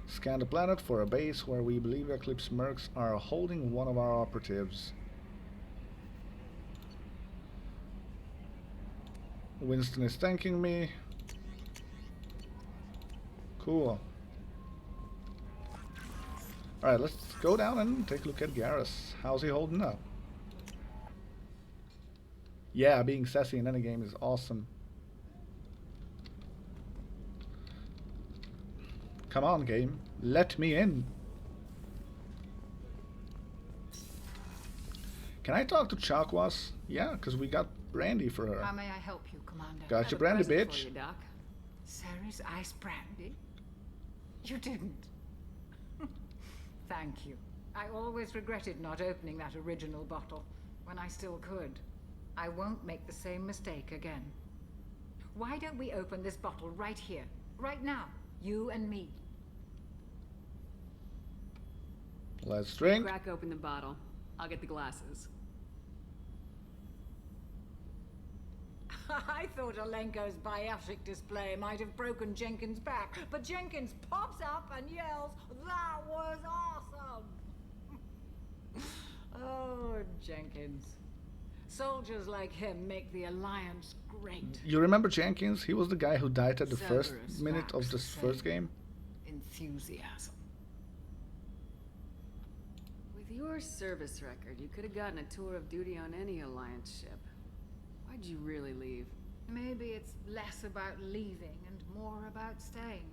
Scan the planet for a base where we believe Eclipse Mercs are holding one of our operatives. Winston is thanking me. Cool. Alright, let's go down and take a look at Garrus. How's he holding up? Yeah, being sassy in any game is awesome. Come on, game. Let me in. Can I talk to Chakwas? Yeah, because we got brandy for her. How may I help you, Commander? Got your brandy, bitch. For you, Doc. Sarah's ice brandy? You didn't. Thank you. I always regretted not opening that original bottle when I still could. I won't make the same mistake again. Why don't we open this bottle right here, right now, you and me? Let's drink. Crack open the bottle. I'll get the glasses. I thought Alenko's biotic display might have broken Jenkins' back, but Jenkins pops up and yells, "That was awesome!" Oh, Jenkins. Soldiers like him make the Alliance great. You remember Jenkins? He was the guy who died at the first Cerberus minute of lacks the the first same game. Enthusiasm. With your service record, you could have gotten a tour of duty on any Alliance ship. Why'd you really leave? Maybe it's less about leaving and more about staying.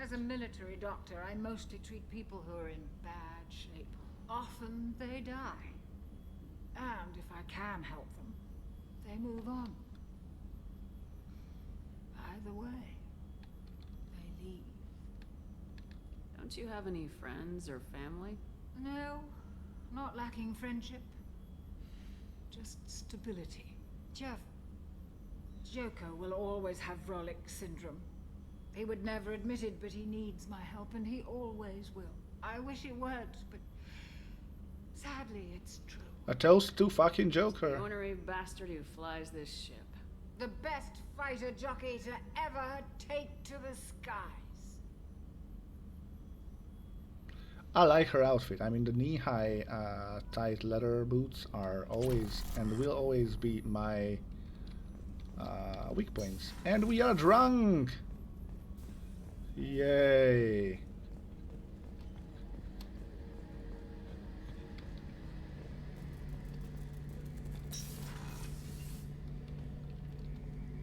As a military doctor, I mostly treat people who are in bad shape. Often they die. And if I can help them, they move on. Either way, they leave. Don't you have any friends or family? No, not lacking friendship. Just stability. Jeff, Joker will always have Vrolic syndrome. He would never admit it, but he needs my help, and he always will. I wish it weren't, but sadly, it's true. A toast to fucking The Joker. ornery bastard who flies this ship. The best fighter jockey to ever take to the skies. I like her outfit. I mean, the knee-high tight leather boots are always and will always be my weak points. And we are drunk! Yay!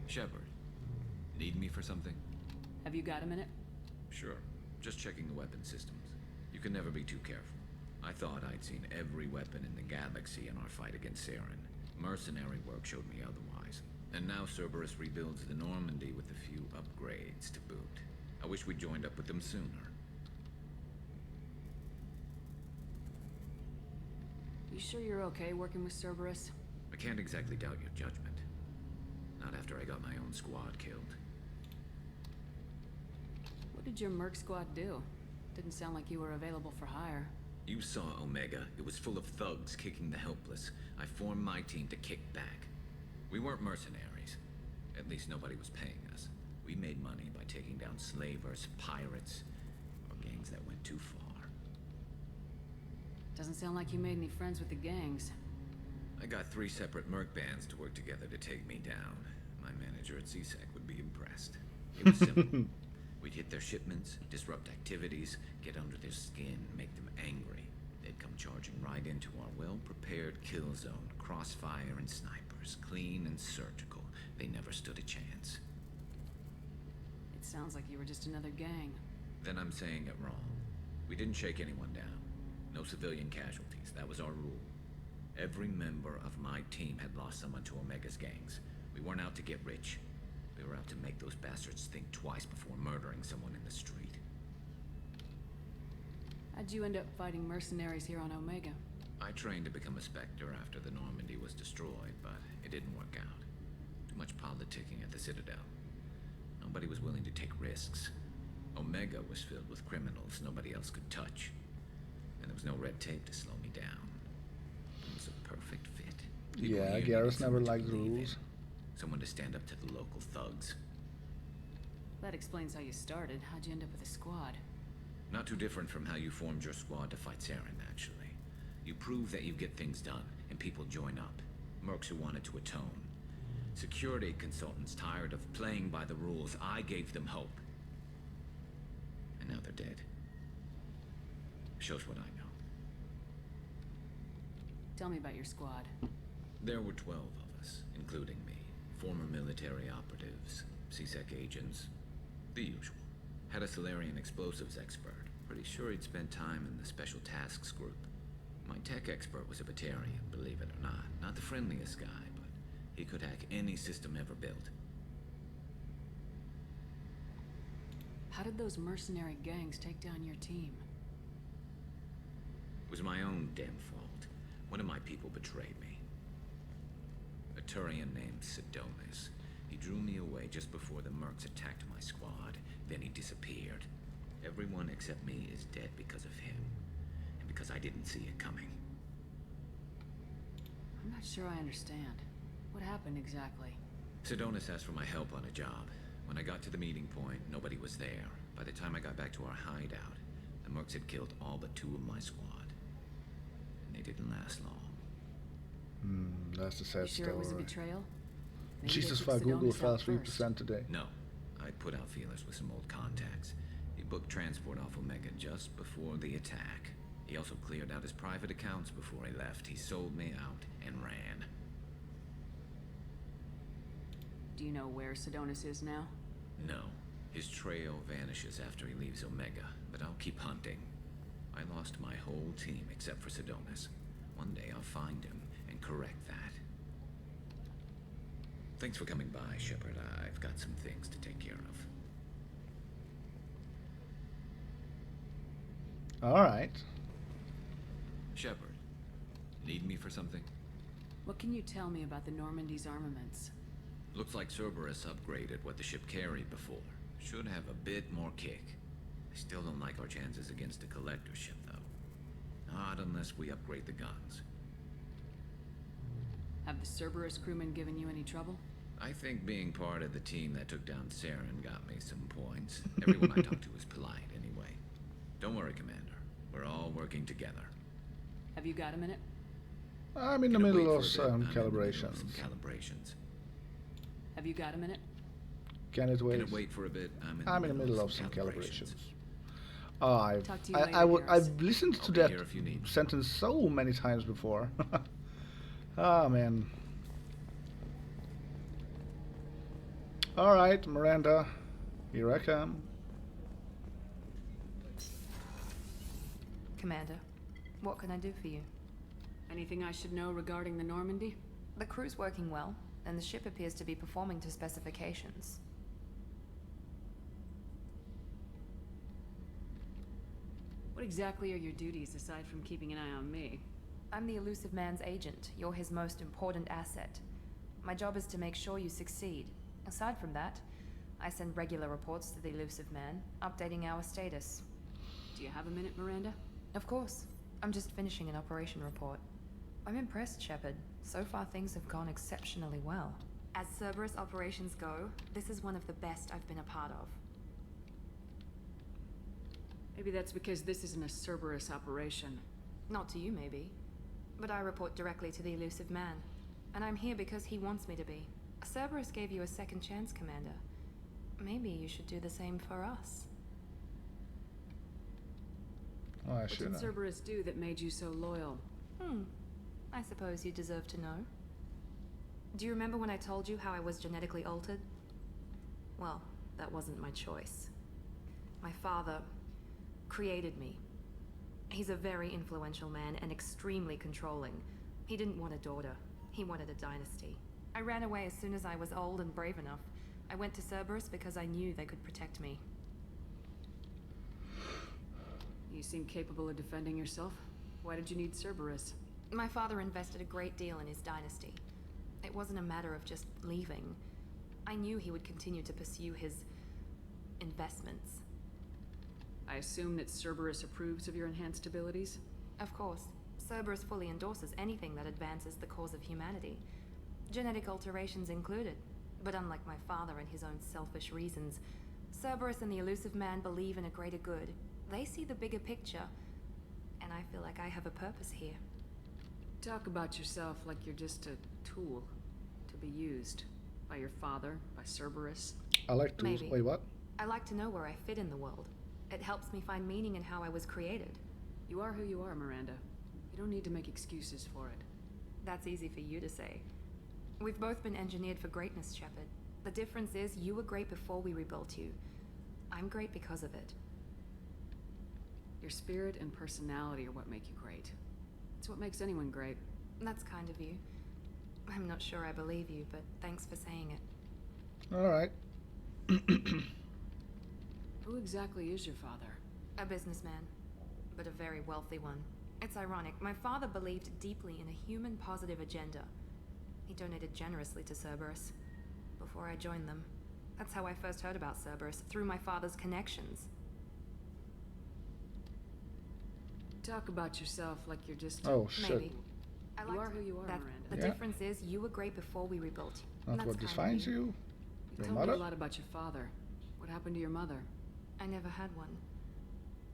Shepard, need me for something? Have you got a minute? Sure. Just checking the weapon systems. You can never be too careful. I thought I'd seen every weapon in the galaxy in our fight against Saren. Mercenary work showed me otherwise. And now Cerberus rebuilds the Normandy with a few upgrades to boot. I wish we'd joined up with them sooner. You sure you're okay working with Cerberus? I can't exactly doubt your judgment. Not after I got my own squad killed. What did your merc squad do? Didn't sound like you were available for hire. You saw Omega. It was full of thugs kicking the helpless. I formed my team to kick back. We weren't mercenaries. At least nobody was paying us. We made money by taking down slavers, pirates, or gangs that went too far. Doesn't sound like you made any friends with the gangs. I got 3 separate merc bands to work together to take me down. My manager at CSEC would be impressed. It was simple. We'd hit their shipments, disrupt activities, get under their skin, make them angry. They'd come charging right into our well-prepared kill zone, crossfire and snipers, clean and surgical. They never stood a chance. It sounds like you were just another gang. Then I'm saying it wrong. We didn't shake anyone down. No civilian casualties. That was our rule. Every member of my team had lost someone to Omega's gangs. We weren't out to get rich. We were out to make those bastards think twice before murdering someone in the street. How'd you end up fighting mercenaries here on Omega? I trained to become a Spectre after the Normandy was destroyed, but it didn't work out. Too much politicking at the Citadel. Nobody was willing to take risks. Omega was filled with criminals nobody else could touch. And there was no red tape to slow me down. It was a perfect fit. People Yeah, here Garrus needed never someone to liked the believe in. rules. Someone to stand up to the local thugs. That explains how you started. How'd you end up with a squad? Not too different from how you formed your squad to fight Saren, actually. You prove that you get things done, and people join up. Mercs who wanted to atone. Security consultants tired of playing by the rules. I gave them hope. And now they're dead. Shows what I know. Tell me about your squad. There were 12 of us, including me. Former military operatives, CSEC agents, the usual. Had a Solarian explosives expert. Pretty sure he'd spent time in the Special Tasks group. My tech expert was a Batarian, believe it or not. Not the friendliest guy, but he could hack any system ever built. How did those mercenary gangs take down your team? It was my own damn fault. One of my people betrayed me. A Turian named Sidonis. He drew me away just before the mercs attacked my squad. Then he disappeared. Everyone except me is dead because of him. And because I didn't see it coming. I'm not sure I understand. What happened exactly? Sidonis asked for my help on a job. When I got to the meeting point, nobody was there. By the time I got back to our hideout, the mercs had killed all but 2 of my squad. And they didn't last long. That's the sad You sure story. it was a betrayal? Maybe Jesus, they fuck, took Google Sedonis fell out 3% today. No. I put out feelers with some old contacts. He booked transport off Omega just before the attack. He also cleared out his private accounts before he left. He sold me out and ran. Do you know where Sedonis is now? No. His trail vanishes after he leaves Omega, but I'll keep hunting. I lost my whole team except for Sedonis. One day I'll find him and correct that. Thanks for coming by, Shepard. I've got some things to take care of. Alright. Shepard, need me for something? What can you tell me about the Normandy's armaments? Looks like Cerberus upgraded what the ship carried before. Should have a bit more kick. I still don't like our chances against a collector ship, though. Not unless we upgrade the guns. Have the Cerberus crewmen given you any trouble? I think being part of the team that took down Saren got me some points. Everyone I talked to was polite, anyway. Don't worry, Commander. We're all working together. Have you got a minute? I'm in the middle of some calibrations. Have you got a minute? Can it wait? Can it wait for a bit? I'm in the middle of some calibrations. Oh, I've I've listened to that sentence so many times before. Ah, man. Alright, Miranda. Here I come. Commander, what can I do for you? Anything I should know regarding the Normandy? The crew's working well, and the ship appears to be performing to specifications. What exactly are your duties aside from keeping an eye on me? I'm the Elusive Man's agent. You're his most important asset. My job is to make sure you succeed. Aside from that, I send regular reports to the Elusive Man, updating our status. Do you have a minute, Miranda? Of course. I'm just finishing an operation report. I'm impressed, Shepard. So far things have gone exceptionally well. As Cerberus operations go, this is one of the best I've been a part of. Maybe that's because this isn't a Cerberus operation. Not to you, maybe. But I report directly to the Elusive Man. And I'm here because he wants me to be. Cerberus gave you a second chance, Commander. Maybe you should do the same for us. Oh, I What should did know. Cerberus do that made you so loyal? I suppose you deserve to know. Do you remember when I told you how I was genetically altered? Well, that wasn't my choice. My father created me. He's a very influential man and extremely controlling. He didn't want a daughter. He wanted a dynasty. I ran away as soon as I was old and brave enough. I went to Cerberus because I knew they could protect me. You seem capable of defending yourself. Why did you need Cerberus? My father invested a great deal in his dynasty. It wasn't a matter of just leaving. I knew he would continue to pursue his investments. I assume that Cerberus approves of your enhanced abilities? Of course. Cerberus fully endorses anything that advances the cause of humanity. Genetic alterations included. But unlike my father and his own selfish reasons, Cerberus and the Elusive Man believe in a greater good. They see the bigger picture, and I feel like I have a purpose here. Talk about yourself like you're just a tool to be used by your father, by Cerberus. I like tools. Maybe. Wait, what? I like to know where I fit in the world. It helps me find meaning in how I was created. You are who you are, Miranda. You don't need to make excuses for it. That's easy for you to say. We've both been engineered for greatness, Shepard. The difference is you were great before we rebuilt you. I'm great because of it. Your spirit and personality are what make you great. It's what makes anyone great. That's kind of you. I'm not sure I believe you, but thanks for saying it. Alright. Who exactly is your father? A businessman, but a very wealthy one. It's ironic. My father believed deeply in a human-positive agenda. He donated generously to Cerberus before I joined them. That's how I first heard about Cerberus, through my father's connections. Talk about yourself like you're just... Oh, shit. Maybe. You are who you are, Miranda. The difference is you were great before we rebuilt you. Not That's what kind of defines you? You Your told mother? me a lot about your father. What happened to your mother? I never had one.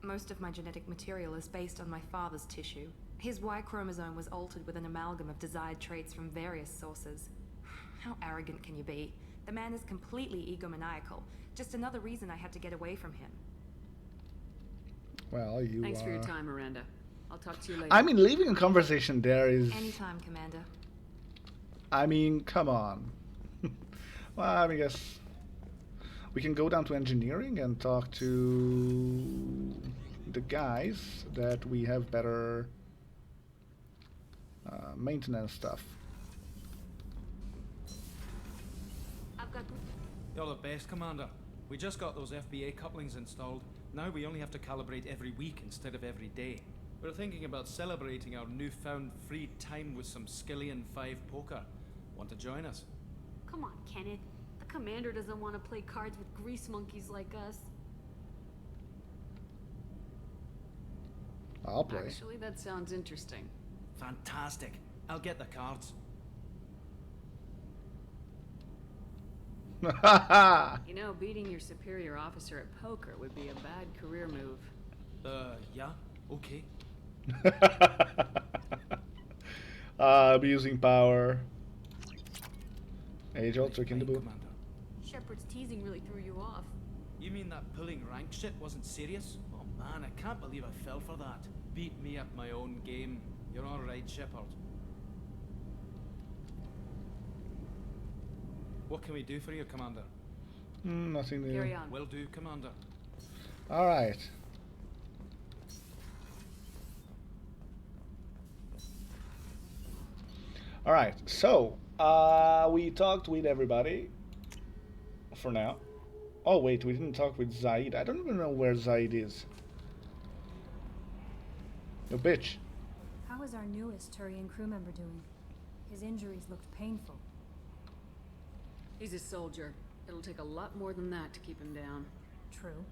Most of my genetic material is based on my father's tissue. His Y chromosome was altered with an amalgam of desired traits from various sources. How arrogant can you be? The man is completely egomaniacal. Just another reason I had to get away from him. Well, you Thanks for your time, Miranda. I'll talk to you later. I mean, leaving a conversation there is... Anytime, Commander. I mean, come on. Well, I guess we can go down to engineering and talk to the guys that we have better maintenance stuff. You're the best, Commander. We just got those FBA couplings installed. Now we only have to calibrate every week instead of every day. We're thinking about celebrating our newfound free time with some Skillian 5 poker. Want to join us? Come on, Kenneth. The commander doesn't want to play cards with grease monkeys like us. I'll play. Actually, that sounds interesting. Fantastic. I'll get the cards. You know, beating your superior officer at poker would be a bad career move. Yeah, okay. Abusing power. Age old trick in the boot. Shepard's teasing really threw you off. You mean that pulling rank shit wasn't serious? Oh man, I can't believe I fell for that. Beat me at my own game. You're alright, Shepard. What can we do for you, Commander? Nothing new. Carry on. Will do, Commander. Alright. Alright, so we talked with everybody for now. Oh wait, we didn't talk with Zaid. I don't even know where Zaid is. You bitch. How is our newest Turian crew member doing? His injuries looked painful. He's a soldier. It'll take a lot more than that to keep him down. True.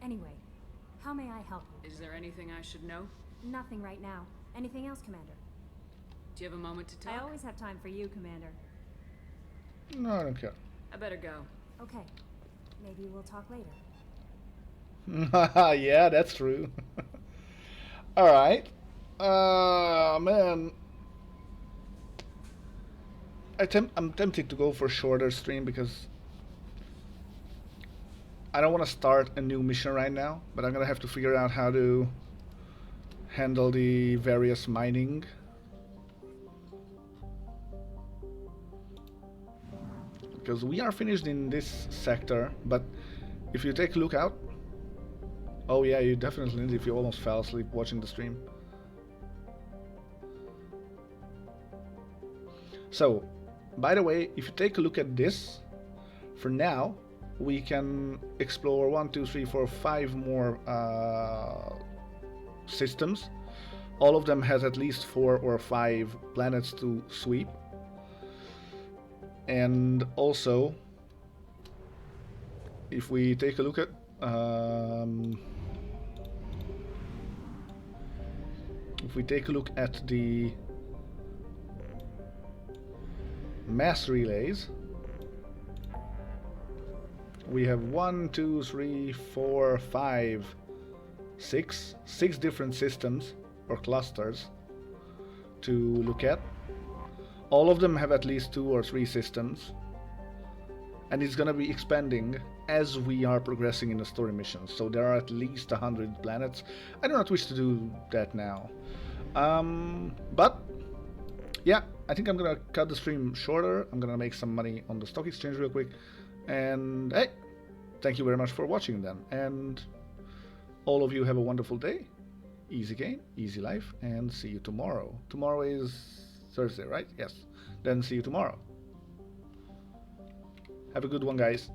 Anyway, how may I help you? Is there anything I should know? Nothing right now. Anything else, Commander? Do you have a moment to talk? I always have time for you, Commander. No, I don't care. I better go. Okay. Maybe we'll talk later. Yeah, that's true. Alright. Man. I'm tempted to go for a shorter stream because I don't want to start a new mission right now, but I'm gonna have to figure out how to handle the various mining. Because we are finished in this sector, but if you take a look out... Oh yeah, you definitely did if you almost fell asleep watching the stream. So, by the way, if you take a look at this, for now, we can explore 1, 2, 3, 4, 5 more systems. All of them has at least 4 or 5 planets to sweep. And also, if we take a look at the mass relays, we have 1, 2, 3, 4, 5, 6 different systems or clusters to look at. All of them have at least 2 or 3 systems, and it's gonna be expanding as we are progressing in the story missions. So there are at least 100 planets. I do not wish to do that now, but yeah, I think I'm gonna cut the stream shorter. I'm gonna make some money on the stock exchange real quick, and hey, thank you very much for watching then, and all of you have a wonderful day. Easy game, easy life, and see you tomorrow. Tomorrow is Thursday, right? Yes. Then see you tomorrow. Have a good one, guys.